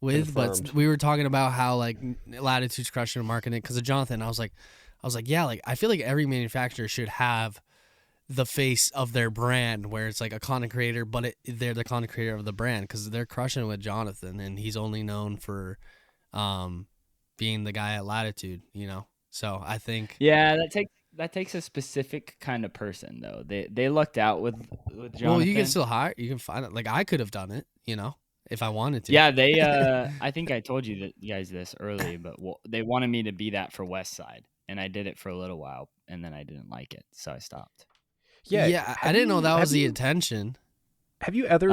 with, Confirmed. but we were talking about how like Latitude's crushing and marketing because of Jonathan. I was like, yeah, like I feel like every manufacturer should have the face of their brand where it's like a content creator, but they're the content creator of the brand because they're crushing it with Jonathan, and he's only known for being the guy at Latitude, you know. So I think Yeah, that takes a specific kind of person though. They lucked out with Jonathan. well, you can still hire, you can find it. Like I could have done it, you know, if I wanted to. Yeah, they I think I told you guys this early, but they wanted me to be that for West Side, and I did it for a little while, and then I didn't like it, so I stopped. Yeah, I didn't know that was the intention. Have you ever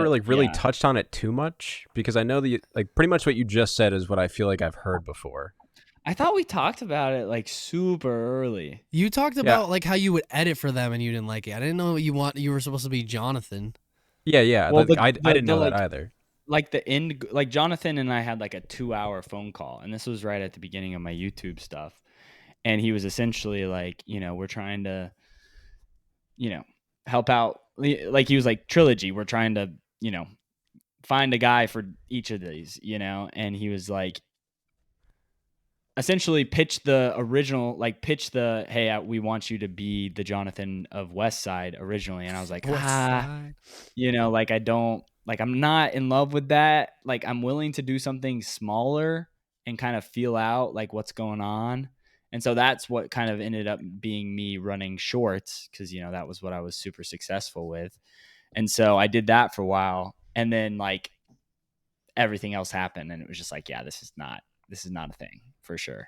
like really touched on it too much? Because I know that like pretty much what you just said is what I feel like I've heard before. I thought we talked about it like super early. You talked about like how you would edit for them and you didn't like it. I didn't know you were supposed to be Jonathan. Yeah. Well, I didn't know that like, either. Like the end, like Jonathan and I had like a 2-hour phone call, and this was right at the beginning of my YouTube stuff. And he was essentially like, you know, we're trying to, you know, help out. Like he was like, trilogy, we're trying to, you know, find a guy for each of these, you know. And he was like, essentially pitch the original, like pitch the, hey, we want you to be the Jonathan of West Side originally. And I was like, you know, like I don't, like I'm not in love with that. Like I'm willing to do something smaller and kind of feel out like what's going on. And so that's what kind of ended up being me running shorts because, you know, that was what I was super successful with. And so I did that for a while. And then like everything else happened. And it was just like, yeah, this is not a thing for sure.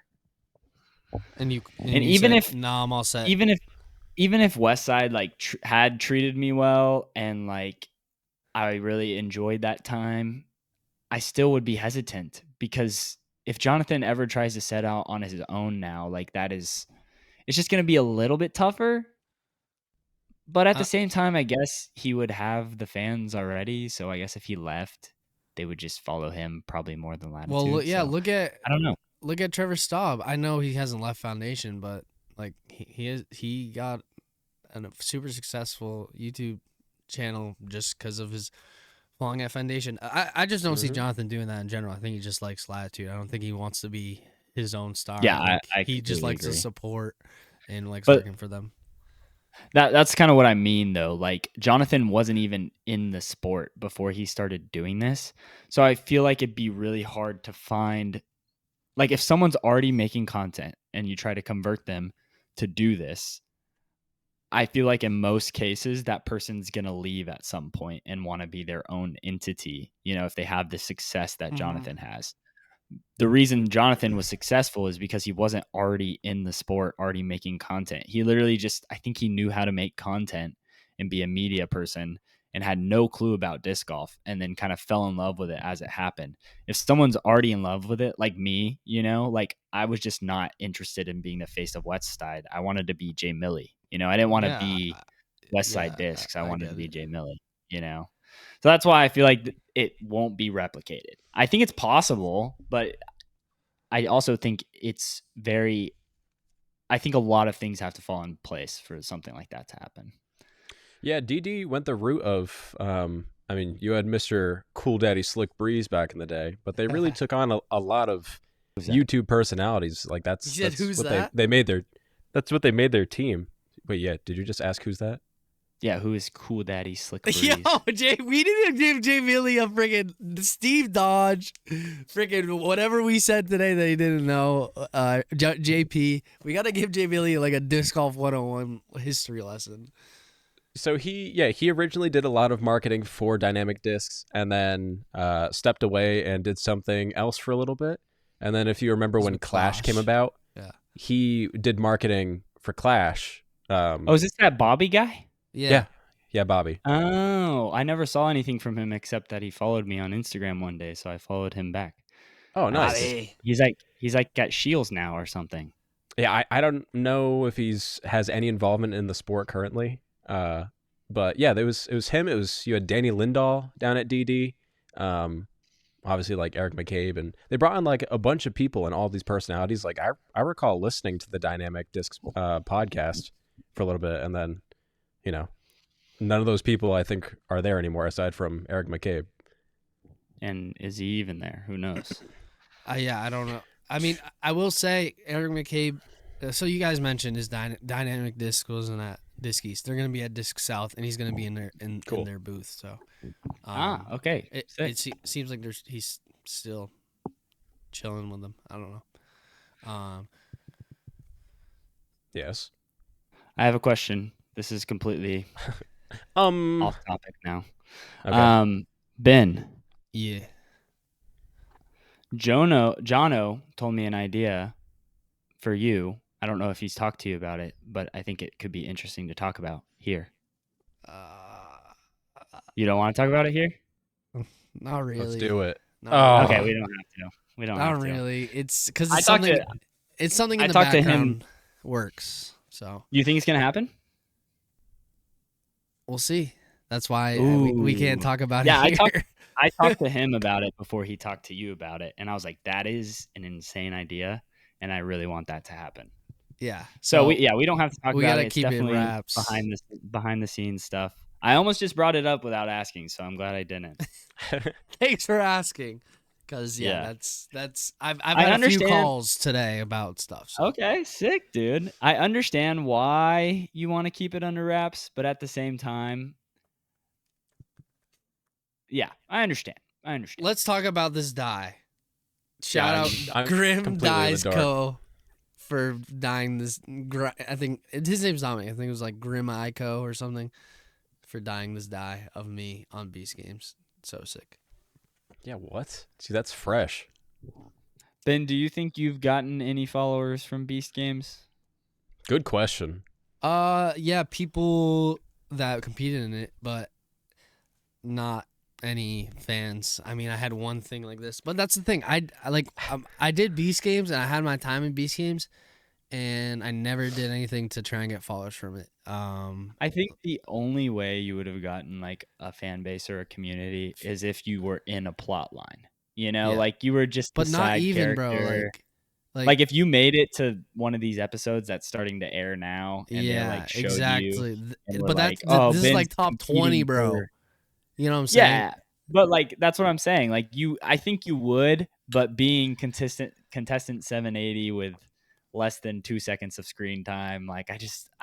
And even said, if no, I'm all set. Even if West Side like had treated me well and like I really enjoyed that time, I still would be hesitant because if Jonathan ever tries to set out on his own now, like it's just going to be a little bit tougher. But at the same time, I guess he would have the fans already. So I guess if he left, they would just follow him probably more than Latitude. Well, yeah, so, look at I don't know. Look at Trevor Staub. I know he hasn't left Foundation, but like he got a super successful YouTube channel just because of his falling at foundation. I just don't see Jonathan doing that in general. I think he just likes latitude. I don't think he wants to be his own star. Yeah, I he just likes agree. to support and likes But working for them. That's kind of what I mean, though. Like, Jonathan wasn't even in the sport before he started doing this. So I feel like it'd be really hard to find, like, if someone's already making content and you try to convert them to do this, I feel like in most cases that person's going to leave at some point and want to be their own entity, if they have the success that Jonathan has. The reason Jonathan was successful is because he wasn't already in the sport, already making content. He literally I think he knew how to make content and be a media person and had no clue about disc golf, and then kind of fell in love with it as it happened. If someone's already in love with it, like me, like I was just not interested in being the face of Westside. I wanted to be Jay Milley. I didn't want to be Westside Discs. I wanted to be Jay Milley, So that's why I feel like it won't be replicated. I think it's possible, but I also think I think a lot of things have to fall in place for something like that to happen. Yeah, DD went the route of, you had Mr. Cool Daddy Slick Breeze back in the day, but they really took on a lot of YouTube personalities. Like that's what they made their team. Wait, yeah, did you just ask who's that? Yeah, who is Cool Daddy Slick Breeze? Yo, Jay, we didn't give Jay Milley a freaking Steve Dodge, freaking whatever we said today that he didn't know. JP, we got to give Jay Milley like a disc golf 101 history lesson. So he originally did a lot of marketing for Dynamic Discs, and then stepped away and did something else for a little bit. And then if you remember when Clash came about, he did marketing for Clash. Is this that Bobby guy? Yeah, Bobby. Oh, I never saw anything from him except that he followed me on Instagram one day, so I followed him back. Oh, nice. Bobby. He's like at Shields now or something. Yeah, I don't know if has any involvement in the sport currently. But yeah, it was him. You had Danny Lindahl down at DD. Obviously like Eric McCabe, and they brought in like a bunch of people and all these personalities. Like I recall listening to the Dynamic Discs podcast for a little bit, and then none of those people I think are there anymore aside from Eric McCabe. And is he even there? Who knows? I don't know. I mean, I will say Eric McCabe. So you guys mentioned his Dynamic Disc goes in at Disc East. They're going to be at Disc South, and he's going to be in their booth. So, okay. It seems like he's still chilling with them. I don't know. Yes. I have a question. This is completely off topic now. Okay. Ben. Yeah. Jono told me an idea for you. I don't know if he's talked to you about it, but I think it could be interesting to talk about here. You don't want to talk about it here? Not really. Let's do it. Okay, we don't have to. We don't have to. Not really. It's because it's something in the background works. So you think it's gonna happen? We'll see. That's why we can't talk about it here. I talked to him about it before he talked to you about it, and I was like, that is an insane idea, and I really want that to happen. Yeah. So we don't have to talk about it. We gotta it's keep definitely it wraps. behind the scenes stuff. I almost just brought it up without asking, so I'm glad I didn't. Thanks for asking. Because that's I've had a few calls today about stuff. So. Okay, sick, dude. I understand why you want to keep it under wraps, but at the same time, yeah, I understand. Let's talk about this die. Shout out Grim Dies Co. for dying this. I think his name's not me. I think it was like Grim Ico or something for dying this die of me on Beast Games. So sick. Yeah, what? See, that's fresh. Ben, do you think you've gotten any followers from Beast Games? Good question. Yeah, people that competed in it, but not any fans. I mean, I had one thing like this, but that's the thing. I did Beast Games and I had my time in Beast Games, and I never did anything to try and get followers from it. I think the only way you would have gotten like a fan base or a community is if you were in a plot line. Like you were just but the not side even, character. bro. Like if you made it to one of these episodes that's starting to air now, and they like showed exactly. you, and But like, this is Ben's like top 20, competing bro. for- You know what I'm saying? Yeah, but like that's what I'm saying. Like I think you would, but being contestant 780 with less than 2 seconds of screen time, like I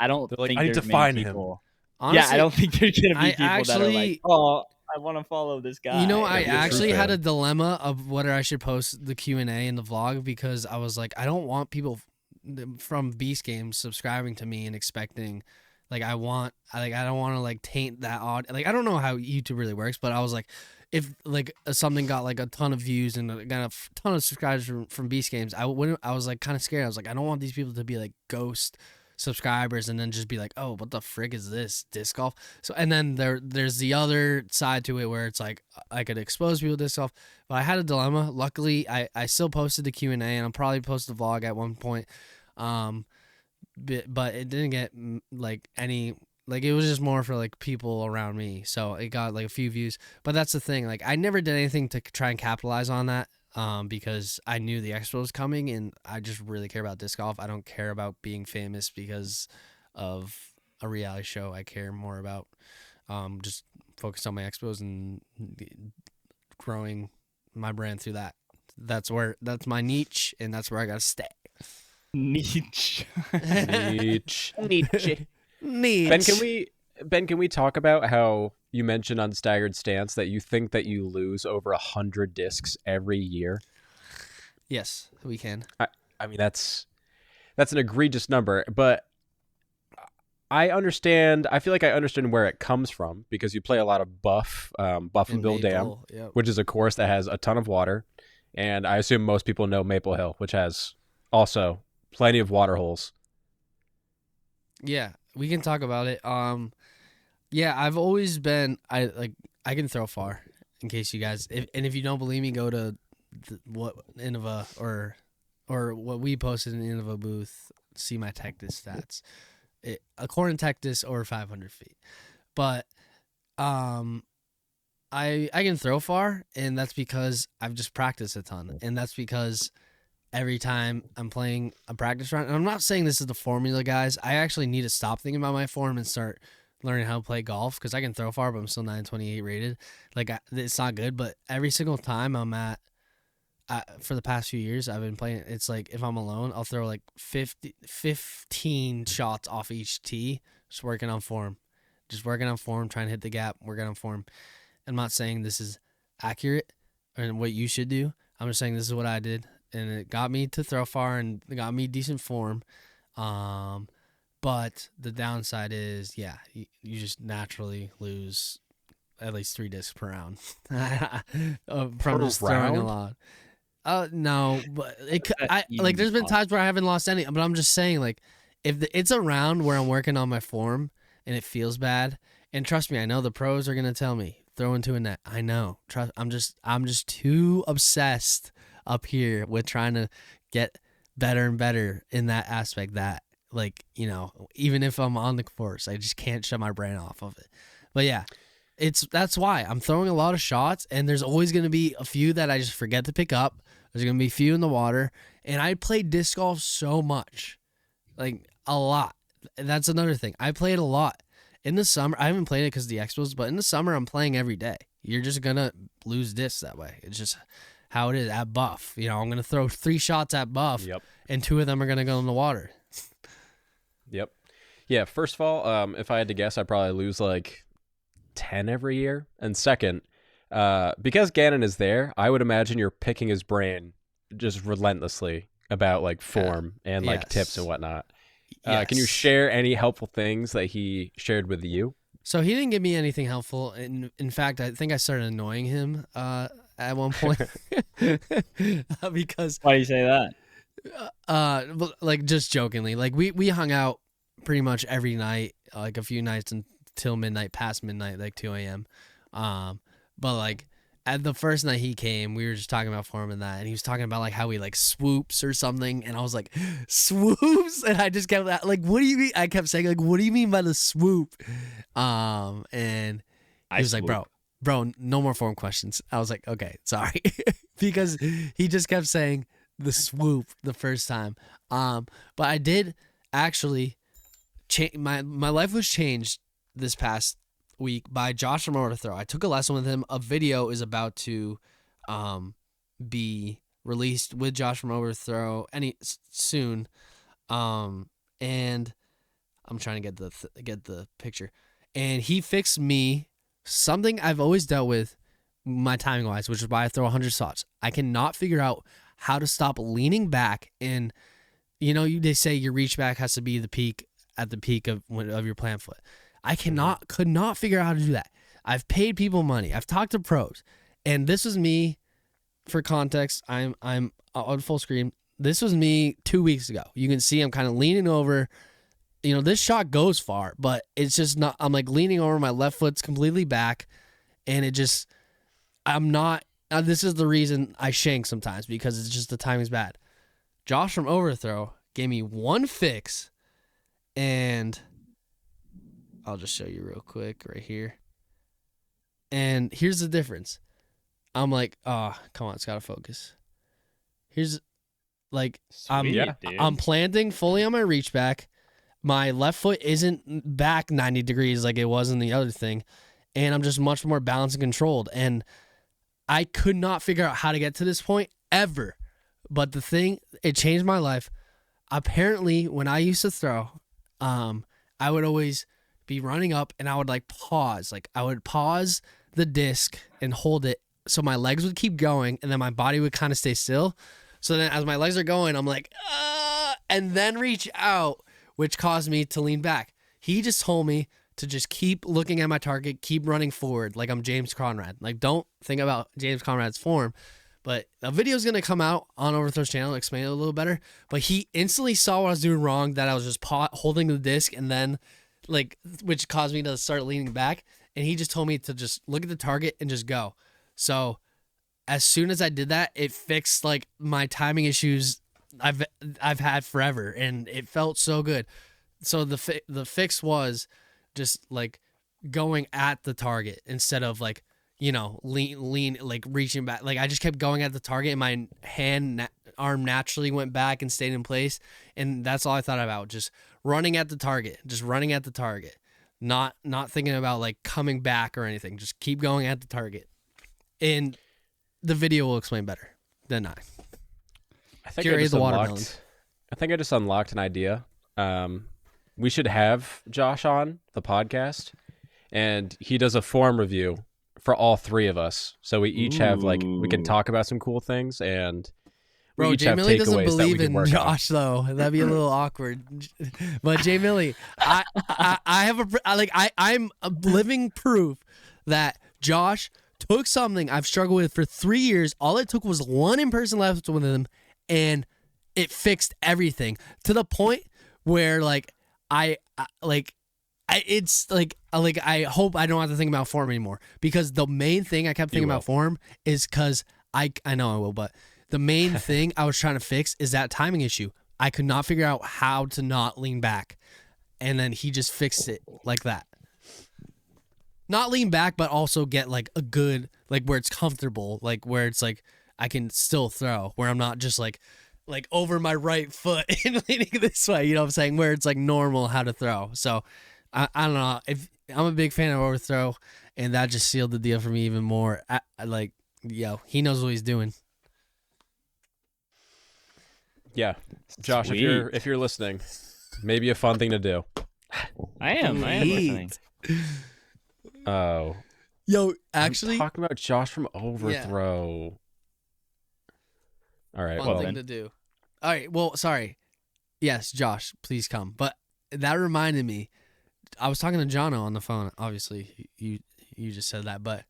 don't They're like, think I need to there's many find him. people. Honestly, I don't think there's gonna be I people that are like, actually- oh, I want to follow this guy. You know, I be a true actually had fan. a dilemma of whether I should post the Q&A in the vlog, because I was like, I don't want people from Beast Games subscribing to me and expecting, like, I don't want to like taint that odd. Like, I don't know how YouTube really works, but I was like, if like something got like a ton of views and got a ton of subscribers from Beast Games, I was like kind of scared. I was like, I don't want these people to be like ghost subscribers and then just be like, oh, what the frick is this disc golf? So, and then there's the other side to it where it's like I could expose people to disc golf, but I had a dilemma. Luckily, I still posted the Q&A, and I'll probably post the vlog at one point, but it didn't get like any, like, it was just more for like people around me, so it got like a few views. But that's the thing, like I never did anything to try and capitalize on that, because I knew the expo was coming, and I just really care about disc golf. I don't care about being famous because of a reality show. I care more about just focus on my expos and growing my brand through that. That's my niche, and that's where I gotta stay. Niche. Nietzsche. Niche. Ben, can we talk about how you mentioned on Staggered Stance that you think that you lose over 100 discs every year? Yes, we can. I mean, that's an egregious number, but I understand. I feel like I understand where it comes from, because you play a lot of Buffinville Dam, Yep. which is a course that has a ton of water, and I assume most people know Maple Hill, which has also plenty of water holes. Yeah, we can talk about it. Yeah, I've always been I can throw far. In case you guys, if you don't believe me, go to what Innova or what we posted in the Innova booth. See my Tectus stats. According to Tectus, over 500 feet, but I can throw far, and that's because I've just practiced a ton, and that's because every time I'm playing a practice round, and I'm not saying this is the formula, guys. I actually need to stop thinking about my form and start learning how to play golf, because I can throw far, but I'm still 928 rated. Like, it's not good, but every single time I'm at, for the past few years, I've been playing, it's like if I'm alone, I'll throw like 15 shots off each tee, just working on form. Trying to hit the gap, working on form. I'm not saying this is accurate and what you should do. I'm just saying this is what I did, and it got me to throw far and it got me decent form. But the downside is, yeah, you just naturally lose at least 3 discs per round from just throwing a lot. No, but there's been times where I haven't lost any, but I'm just saying, like, if it's a round where I'm working on my form and it feels bad, and trust me, I know the pros are gonna tell me throw into a net. I know. I'm just too obsessed up here with trying to get better and better in that aspect that, like, you know, even if I'm on the course, I just can't shut my brain off of it. But yeah, that's why I'm throwing a lot of shots, and there's always going to be a few that I just forget to pick up. There's going to be a few in the water, and I play disc golf so much, like a lot. And that's another thing. I play it a lot. In the summer, I haven't played it because of the Expos, but in the summer, I'm playing every day. You're just going to lose discs that way. It's just how it is at Buff. You know, I'm going to throw 3 shots at Buff, and 2 of them are going to go in the water. Yep. Yeah, first of all, if I had to guess, I'd probably lose like 10 every year. And second, because Gannon is there, I would imagine you're picking his brain just relentlessly about like form and like tips and whatnot. Can you share any helpful things that he shared with you? So he didn't give me anything helpful. In fact, I think I started annoying him at one point because. Why do you say that? Like, just jokingly, like we hung out pretty much every night, like a few nights until midnight, past midnight, like 2 a.m. But like at the first night he came, we were just talking about form and that, and he was talking about like how he like swoops or something, and I was like, swoops, and I just kept like, what do you mean? I kept saying like, what do you mean by the swoop? And he was like, bro, no more form questions. I was like, okay, sorry, because he just kept saying the swoop the first time. But I did actually my life was changed this past week by Josh from Overthrow. I took a lesson with him. A video is about to be released with Josh from Overthrow soon. And I'm trying to get the picture. And he fixed me something I've always dealt with my timing wise, which is why I throw 100 shots. I cannot figure out how to stop leaning back, and they say your reach back has to be at the peak of your plant foot. I could not figure out how to do that. I've paid people money. I've talked to pros, and this was me. For context, I'm on full screen. This was me 2 weeks ago. You can see I'm kind of leaning over. This shot goes far, but it's just not. I'm like leaning over. My left foot's completely back, and I'm not. This is the reason I shank sometimes, because it's just the timing's bad. Josh from Overthrow gave me one fix, and I'll just show you real quick right here. And here's the difference. I'm like, oh, come on, it's gotta focus. Here's like, Sweet, I'm planting fully on my reach back. My left foot isn't back 90 degrees like it was in the other thing, and I'm just much more balanced and controlled. And I could not figure out how to get to this point ever. But it changed my life. Apparently, when I used to throw, I would always be running up and I would pause. I would pause the disc and hold it so my legs would keep going, and then my body would kind of stay still. So then as my legs are going, I'm like, and then reach out, which caused me to lean back. He just told me to just keep looking at my target, keep running forward like I'm James Conrad. Don't think about James Conrad's form. But a video is going to come out on Overthrow's channel, explain it a little better. But he instantly saw what I was doing wrong, that I was just holding the disc, and then, which caused me to start leaning back. And he just told me to just look at the target and just go. So as soon as I did that, it fixed my timing issues I've had forever, and it felt so good. So the fix was just going at the target instead of lean reaching back. I just kept going at the target, and my arm naturally went back and stayed in place, and that's all I thought about, just running at the target, not thinking about coming back or anything. Just keep going at the target, and the video will explain better than I. I think I just unlocked an idea. We should have Josh on the podcast, and he does a form review for all three of us. So we each have we can talk about some cool things, and we each Jay have Millie takeaways doesn't that we believe can in work Josh on. though. That'd be a little awkward. But Jay Millie, I'm a living proof that Josh took something I've struggled with for 3 years. All it took was one in-person lesson with him, and it fixed everything to the point where I hope I don't have to think about form anymore, because the main thing I kept thinking about form is because I know I will, but the main thing I was trying to fix is that timing issue. I could not figure out how to not lean back, and then he just fixed it like that. Not lean back, but also get a good, where it's comfortable, where it's I can still throw, where I'm not just over my right foot and leaning this way, you know what I'm saying? Where it's normal how to throw. So I don't know, if I'm a big fan of Overthrow, and that just sealed the deal for me even more. He knows what he's doing. Yeah, Josh, if you're listening, maybe a fun thing to do. I am listening. Oh, yo, actually, talk about Josh from Overthrow. Yeah. All right, fun thing to do. All right, well, sorry. Yes, Josh, please come. But that reminded me, I was talking to Jono on the phone. Obviously, you just said that, but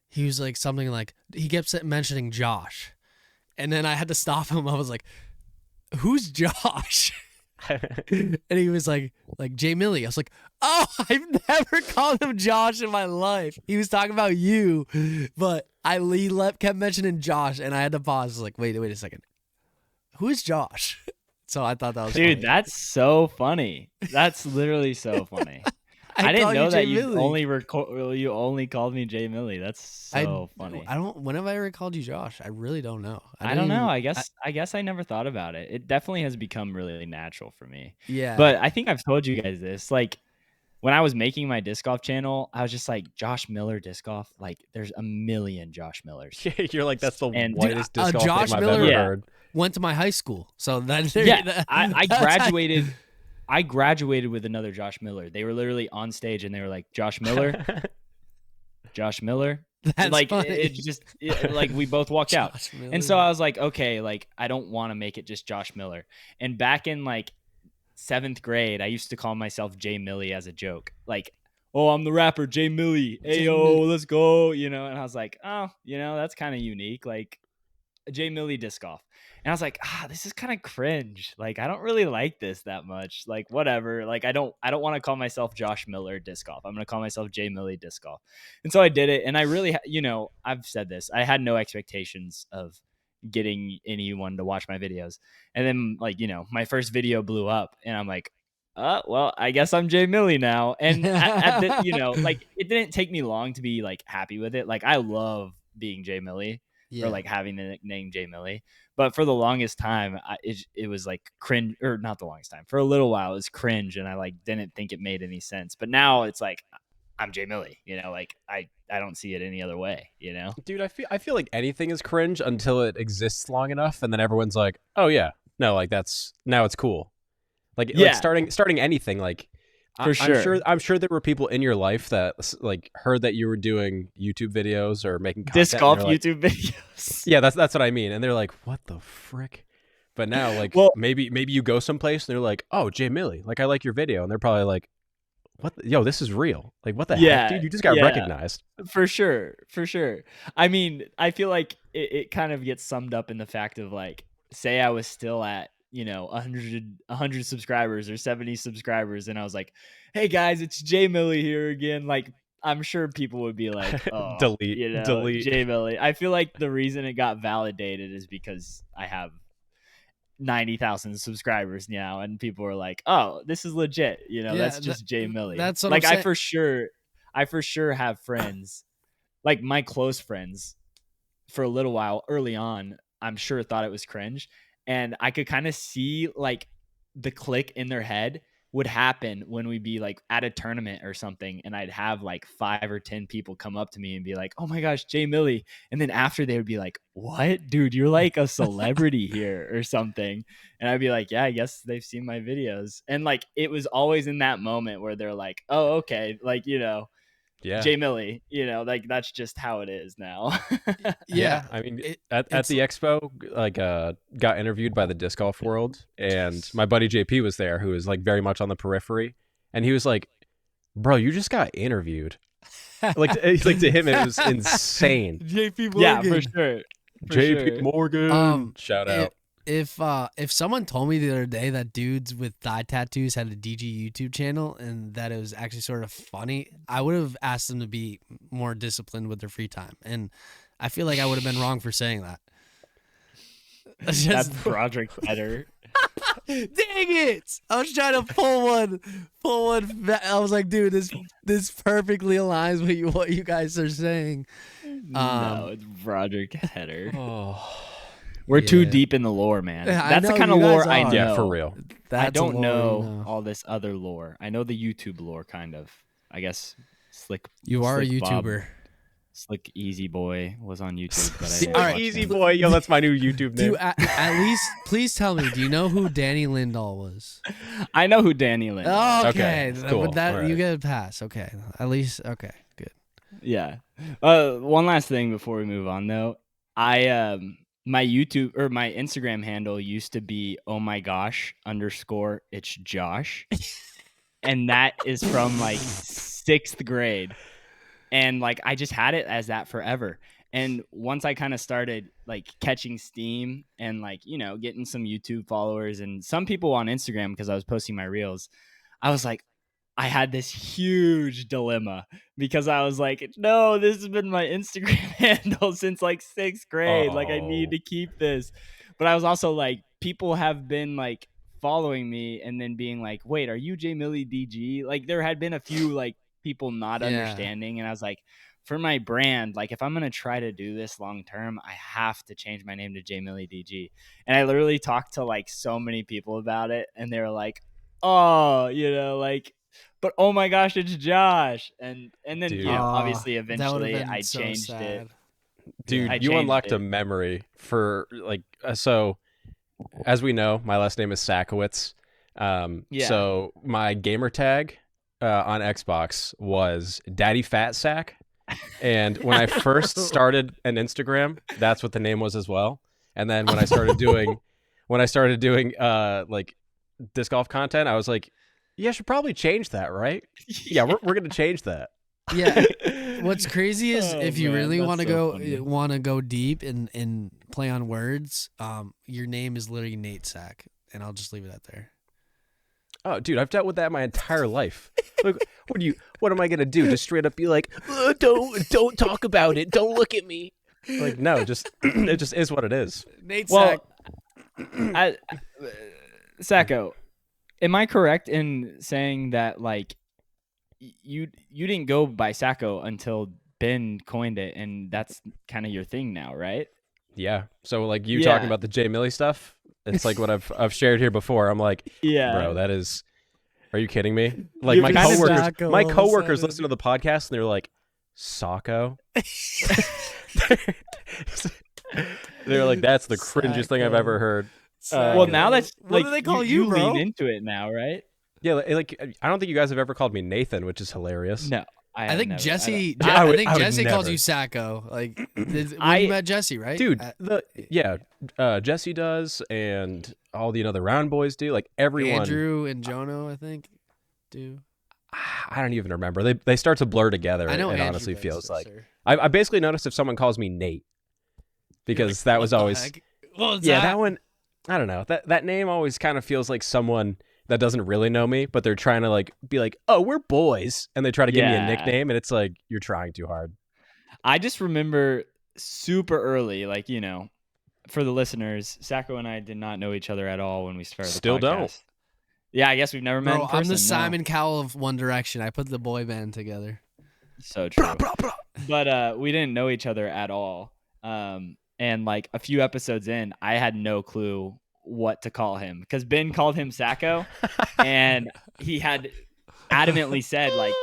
he was something he kept mentioning Josh, and then I had to stop him. I was like, "Who's Josh?" And he was like Jay Millie. I was like, oh, I've never called him Josh in my life. He was talking about you, but he kept mentioning Josh, and I had to pause. I was like, wait a second. Who is Josh? So I thought that was Dude, funny. that's so funny. That's literally so funny. I didn't call you know that Jay you Millie. only called me Jay Millie. That's so funny. I don't. When have I ever called you Josh? I really don't know. I don't know. I guess I never thought about it. It definitely has become really natural for me. Yeah. But I think I've told you guys this. Like when I was making my disc golf channel, I was just like, Josh Miller disc golf. Like there's a million Josh Millers. You're like, that's the And- whitest disc golf Josh name I've Miller- ever Yeah. heard. Went to my high school, so that's I graduated. I graduated with another Josh Miller. They were literally on stage and they were like, Josh Miller, Josh Miller. That's like funny. like we both walked out. Josh Miller. And so I was like, okay, like I don't want to make it just Josh Miller. And back in like 7th grade, I used to call myself Jay Millie as a joke. Like, oh, I'm the rapper Jay Millie. Jay Ayo, Millie. let's go. And I was like, oh, that's kind of unique. Like Jay Millie disc golf. And I was like, this is kind of cringe. Like, I don't really like this that much. Like, whatever. Like, I don't want to call myself Josh Miller disc golf. I'm going to call myself Jay Millie disc golf. And so I did it. And I really, I've said this. I had no expectations of getting anyone to watch my videos. And then, like, my first video blew up. And I'm like, well, I guess I'm Jay Millie now. And like, it didn't take me long to be, like, happy with it. Like, I love being Jay Millie. Yeah. Or like having the nickname Jay Millie. But for the longest time, it was like cringe, or not the longest time. For a little while, it was cringe, and I like didn't think it made any sense. But now it's like I'm Jay Millie, like I don't see it any other way, Dude, I feel like anything is cringe until it exists long enough, and then everyone's like, oh yeah, no, like now it's cool. Like starting anything, like For sure. I'm sure there were people in your life that like heard that you were doing YouTube videos or making content, disc golf and they're like, YouTube videos. Yeah, that's what I mean. And they're like, what the frick? But now, like, Well- maybe you go someplace and they're like, oh, Jay Millie, like I like your video, and they're probably like, what? Yo, this is real. Like, what the heck, dude? You just got recognized. For sure. I mean, I feel like it kind of gets summed up in the fact of like, say I was still at 100 subscribers or 70 subscribers, and I was like, hey guys, it's Jay Millie here again. Like, I'm sure people would be like, oh, delete Jay Millie. I feel like the reason it got validated is because I have 90,000 subscribers now, and people are like, oh, this is legit. That's just Jay Millie. That's what like I'm I for sure have friends, like my close friends, for a little while early on, I'm sure thought it was cringe. And I could kind of see like the click in their head would happen when we'd be like at a tournament or something. And I'd have like 5 or 10 people come up to me and be like, oh my gosh, Jay Millie. And then after they would be like, what, dude, you're like a celebrity here or something. And I'd be like, yeah, I guess they've seen my videos. And like, it was always in that moment where they're like, oh, okay. Like, Yeah. Jay Millie, like that's just how it is now. Yeah. I mean, at the expo, like, got interviewed by the Disc Golf World, and my buddy JP was there, who is like very much on the periphery, and he was like, "Bro, you just got interviewed." like to him, it was insane. JP Morgan. Yeah, for sure. JP Morgan, shout out. If someone told me the other day that dudes with thigh tattoos had a DG YouTube channel and that it was actually sort of funny, I would have asked them to be more disciplined with their free time. And I feel like I would have been wrong for saying that. That's Broderick better. Dang it! I was trying to pull one. I was like, dude, this perfectly aligns with what you guys are saying. No, it's Broderick Header. Oh. We're too deep in the lore, man. Yeah, That's the know kind of you lore guys I are. know. Yeah, for real. I don't a lore know you all this other lore. I know the YouTube lore, kind of. I guess Slick. You are a Slick Bob, YouTuber. Slick Easy Boy was on YouTube, but I See, didn't all right, watch Easy him. boy, yo, that's my new YouTube Do name. you, at least, please tell me, do you know who Danny Lindahl was? I know who Danny Lynn. Oh, Okay, okay. cool. With that, All you right. get a pass. Okay. At least, okay, good. Yeah. One last thing before we move on, though. My YouTube or my Instagram handle used to be _it's Josh. And that is from like 6th grade. And like I just had it as that forever. And once I kind of started like catching steam and like, getting some YouTube followers and some people on Instagram because I was posting my reels, I was like, I had this huge dilemma because I was like, no, this has been my Instagram handle since like 6th grade. Like I need to keep this. But I was also like, people have been like following me and then being like, wait, are you J Millie DG? Like there had been a few like people not understanding, and I was like, for my brand, like if I'm gonna try to do this long term, I have to change my name to J Millie DG. And I literally talked to like so many people about it, and they were like, oh, like, but oh my gosh, it's Josh. And then Dude. obviously that would've eventually been I so changed sad. it. Dude, I you changed unlocked a it. memory for like so as we know, my last name is Sakowitz. So my gamer tag on Xbox was Daddy Fat Sack. And when I first started an Instagram, that's what the name was as well. And then when I started doing like disc golf content, I was like, yeah, I should probably change that, right? Yeah, we're gonna change that. Yeah. What's crazy is if you really that's want to so go funny. deep and play on words, your name is literally Nate Sack, and I'll just leave it at there. Oh, dude, I've dealt with that my entire life. Like, what am I gonna do? Just straight up be like, don't talk about it. Don't look at me. Like, no, just it just is what it is. Nate Sack. Sajko, am I correct in saying that like you didn't go by Sajko until Ben coined it, and that's kind of your thing now, right? Yeah. So like you talking about the J Millie stuff, it's like what I've shared here before. I'm like, bro, that is. Are you kidding me? Like my coworkers listen to the podcast and they're like, Sajko. They're like, that's the cringiest thing I've ever heard. Well, now that's what do they call you, bro? Lean into it now, right? Yeah, like I don't think you guys have ever called me Nathan, which is hilarious. No, I think never, Jesse. I would Jesse calls never. you Sajko. Like when you met Jesse, right? Dude, Jesse does, and all the other round boys do. Like everyone. Andrew and Jono, I think, do. I don't even remember. They start to blur together. I know. It Andrew honestly does, feels like sir. I basically noticed if someone calls me Nate, because that was always that one. I don't know, that name always kind of feels like someone that doesn't really know me, but they're trying to like be like, oh, we're boys, and they try to give me a nickname, and it's like you're trying too hard. I just remember super early, like for the listeners, Sajko and I did not know each other at all when we started. Still the podcast. don't. Yeah, I guess we've never met in person. I'm the Simon Cowell of One Direction. I put the boy band together. So true. But we didn't know each other at all. And like a few episodes in, I had no clue what to call him because Ben called him Sajko, and he had adamantly said like,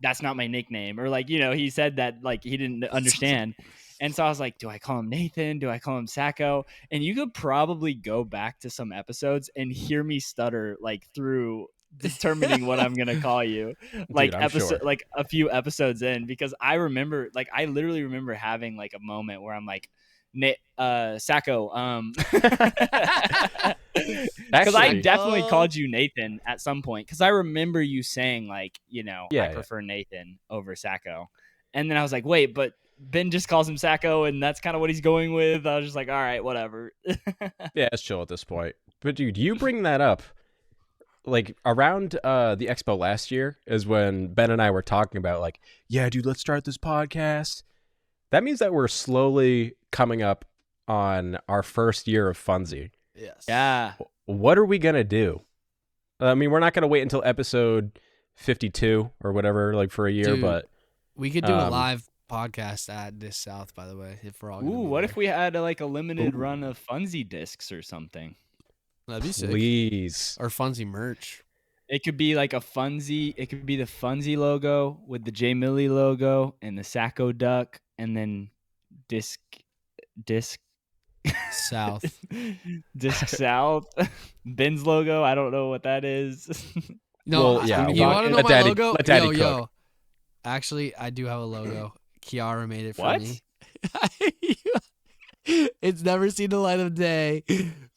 that's not my nickname, or like, he said that like he didn't understand. And so I was like, do I call him Nathan? Do I call him Sajko? And you could probably go back to some episodes and hear me stutter like through determining what I'm gonna call you, like Dude, like a few episodes in, because I literally remember having like a moment where I'm like, Sajko, because I definitely called you Nathan at some point, because I remember you saying like, I prefer Nathan over Sajko, and then I was like, wait, but Ben just calls him Sajko, and that's kind of what he's going with. I was just like, all right, whatever. Yeah, it's chill at this point. But dude, you bring that up. Like around the expo last year is when Ben and I were talking about like, yeah, dude, let's start this podcast. That means that we're slowly coming up on our first year of Funsie. Yes. Yeah. What are we going to do? I mean, we're not going to wait until episode 52 or whatever, like for a year, Dude, but we could do a live podcast at Disc South, by the way, if we're all gonna be what there. if we had like a limited run of Funsie discs or something? That'd be sick. Please. Or Funsie merch. It could be like a Funsie. It could be the Funsie logo with the J Millie logo and the Sajko duck, and then disc South. Disc South. Ben's logo. I don't know what that is. No, well, yeah, you want to know my logo? Let Daddy cook. Actually, I do have a logo. Kiara made it for me. It's never seen the light of day,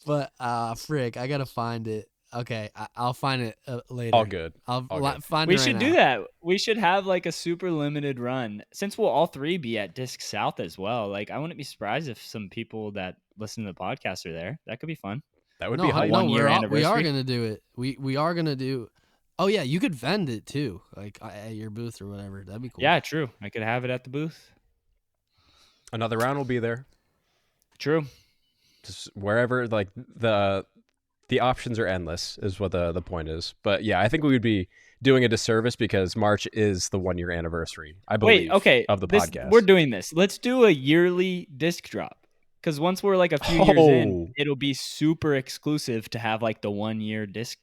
but frick, I gotta find it. Okay, I'll find it later. All good. I'll good. find it. We should do that. We should have like a super limited run, since we'll all three be at Disc South as well. Like, I wouldn't be surprised if some people that listen to the podcast are there. That could be fun. That would be hype. We are gonna do it. We are gonna do. Oh yeah, you could vend it too, like at your booth or whatever. That'd be cool. Yeah, true. I could have it at the booth. Another round will be there. True. Just wherever, like the the options are endless, is what the point is. But yeah, I think we would be doing a disservice because March is the 1 year anniversary, I believe, Wait, okay. of the podcast. We're doing this. Let's do a yearly disc drop. Because once we're like a few years in, it'll be super exclusive to have like the 1 year disc,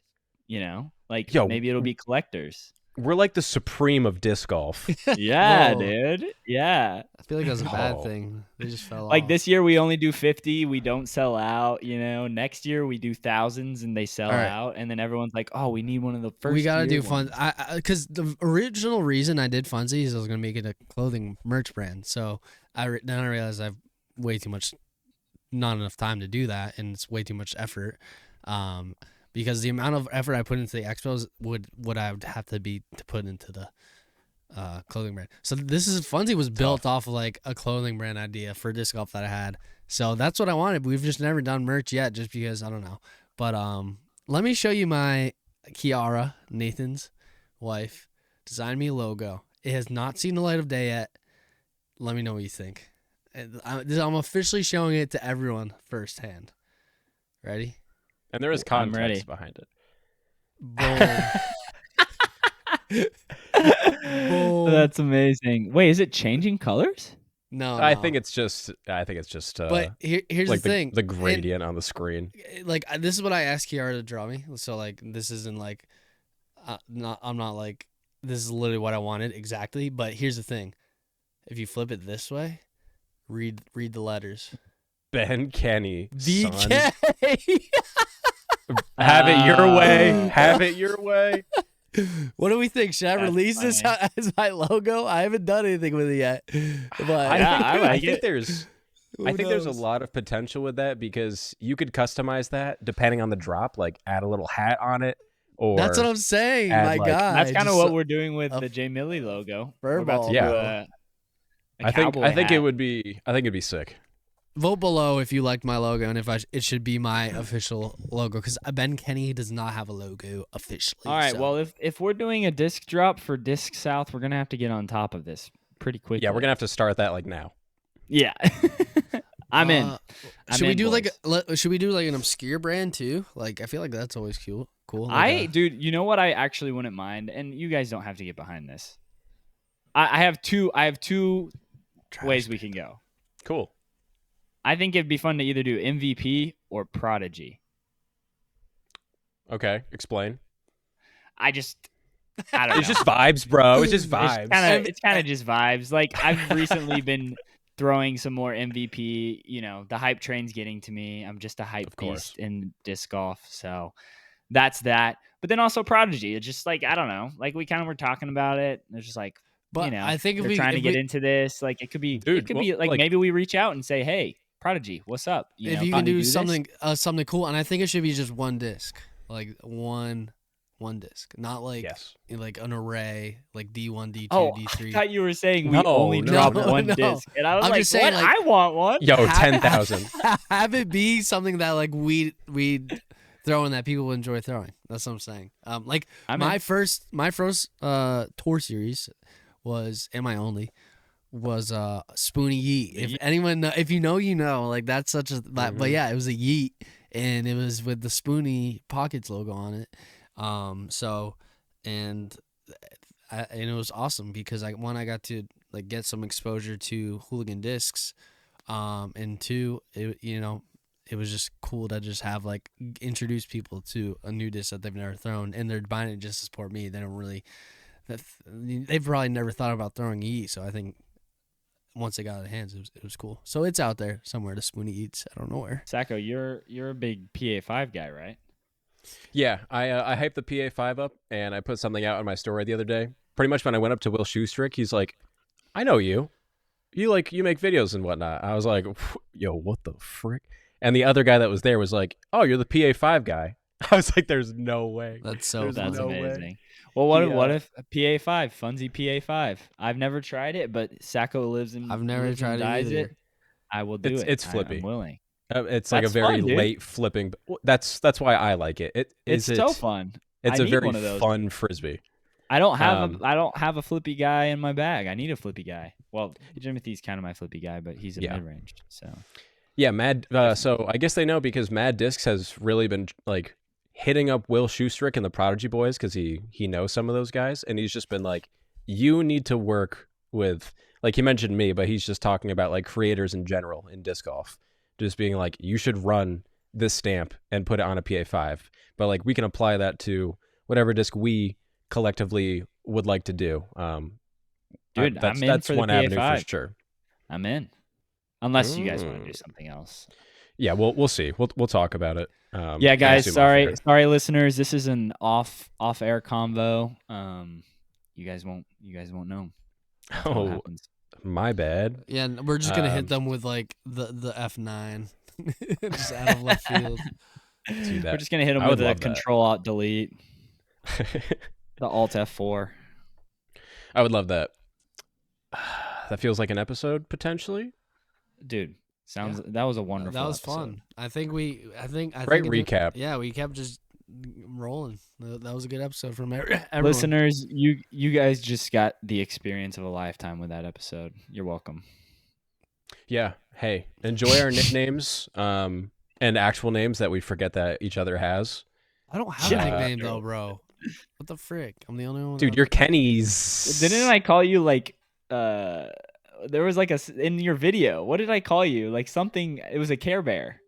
like maybe it'll be collectors. We're like the supreme of disc golf. Yeah, dude. Yeah. I feel like that's a bad thing. They just fell off. Like this year we only do 50. We don't sell out, Next year we do thousands and they sell out. And then everyone's like, oh, we need one of the first. We got to do ones. Because the original reason I did Funsie is I was going to make it a clothing merch brand. So then I realized I've way too much, not enough time to do that. And it's way too much effort. Because the amount of effort I put into the expos would I would have to be to put into the clothing brand. So Funsie was built off of like a clothing brand idea for disc golf that I had. So that's what I wanted. We've just never done merch yet, just because I don't know. But let me show you my Kiara, Nathan's wife, designed me a logo. It has not seen the light of day yet. Let me know what you think. I'm officially showing it to everyone firsthand. Ready? And there is context behind it. Boom. Boom. That's amazing. Wait, is it changing colors? No, I think it's just. But here's like the thing: the gradient on the screen. Like this is what I asked Kiara to draw me. So like this isn't like, I'm not like this is literally what I wanted exactly. But here's the thing: if you flip it this way, read the letters. Ben Kenny, BK. Have it your way. Have it your way. What do we think? Should I release this as my logo? I haven't done anything with it yet. But I think there's a lot of potential with that because you could customize that depending on the drop, like add a little hat on it. Or that's what I'm saying. My God, that's kind of what we're doing with the J Millie logo. We're about to do I think it'd be sick. Vote below if you liked my logo and if it should be my official logo, because Ben Kenny does not have a logo officially. All right, well, if we're doing a disc drop for Disc South, we're going to have to get on top of this pretty quickly. Yeah, we're going to have to start that like now. Yeah. I'm in. Should we do like an obscure brand too? Like I feel like that's always cool. Dude, you know what I actually wouldn't mind, and you guys don't have to get behind this. I have two ways we can go. Cool. I think it'd be fun to either do MVP or Prodigy. Okay, explain. I don't know. It's just vibes, bro. It's just vibes. It's kind of just vibes. Like I've recently been throwing some more MVP. The hype train's getting to me. I'm just a hype beast in disc golf, so that's that. But then also Prodigy. It's just like I don't know. Like we kind of were talking about it. It's just like, but I think if we're trying to get into this, like it could be, maybe we reach out and say, hey, Prodigy, what's up? If you can do something cool, and I think it should be just one disc, like one disc, not like like an array, like D1, D2, D3. I thought you were saying we only dropped one disc, and I was just saying, what? I want one. Yo, 10,000. Have it be something that like we throwing that people enjoy throwing. That's what I'm saying. My first tour series was, and my only, was Spoonie Yeet. If anyone if you know, like that's such a but yeah, it was a Yeet and it was with the Spoonie Pockets logo on it. And it was awesome because I got to like get some exposure to hooligan discs, and two, it was just cool to just have like introduce people to a new disc that they've never thrown, and they're buying it just to support me. They don't really, they've probably never thought about throwing Yeet, so I think once they got it in hands, it was cool. So it's out there somewhere. The Spoonie Eats. I don't know where. Sajko, you're a big PA5 guy, right? Yeah, I hyped the PA5 up, and I put something out on my story the other day. Pretty much when I went up to Will Schustrick, he's like, "I know you. You make videos and whatnot." I was like, "Yo, what the frick?" And the other guy that was there was like, "Oh, you're the PA5 guy." I was like, "There's no way." That's amazing. Way. Well, what if a PA5, Funsie PA5? I've never tried it, but Sajko lives in. I've never tried it either. I will do it. It's flippy. I'm willing. It's like a very late flipping. That's why I like it. It's so fun. It's a very fun frisbee. I don't have a flippy guy in my bag. I need a flippy guy. Well, Jimothy's kind of my flippy guy, but he's a mid-range. So yeah, so I guess they know because Mad Discs has really been like hitting up Will Schusterick and the Prodigy Boys because he knows some of those guys, and he's just been like, you need to work with, like, he mentioned me, but he's just talking about like creators in general in disc golf, just being like, you should run this stamp and put it on a PA5, but like we can apply that to whatever disc we collectively would like to do. Dude, that's one avenue for sure. I'm in, unless you guys want to do something else. Yeah, we'll see. We'll talk about it. Yeah, guys. Sorry, listeners. This is an off air convo. You guys won't know. Oh, my bad. Yeah, we're just gonna hit them with like the F9, just out of left field. We're just gonna hit them with a Control Alt Delete, the Alt F4. I would love that. That feels like an episode potentially, dude. That was a wonderful. That was episode. fun. I think great recap. We kept just rolling. That was a good episode from everyone. Listeners, you guys just got the experience of a lifetime with that episode. You're welcome. Yeah. Hey, enjoy our nicknames and actual names that we forget that each other has. I don't have a nickname though, bro. What the frick? I'm the only one. Dude, you're Kenny's. Didn't I call you like there was like in your video? What did I call you? Like something. It was a Care Bear.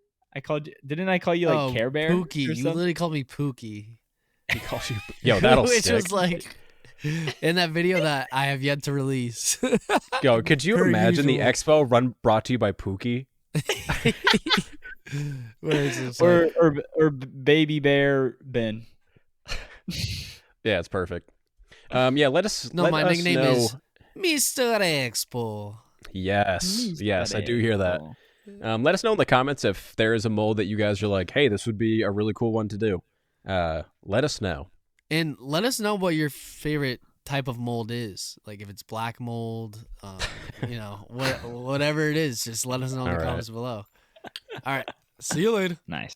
Didn't I call you like Care Bear? Pookie. You literally called me Pookie. He calls you. Yo, that'll Which stick. was like in that video that I have yet to release. Yo, could you imagine the expo brought to you by Pookie? Where is this? Or Baby Bear Ben. Yeah, it's perfect. Yeah, let us. No, my nickname is Mr. Expo. Yes, I do hear that. Let us know in the comments if there is a mold that you guys are like, hey, this would be a really cool one to do. Let us know. And let us know what your favorite type of mold is. Like if it's black mold, whatever it is, just let us know in the comments below. All right. See you later. Nice.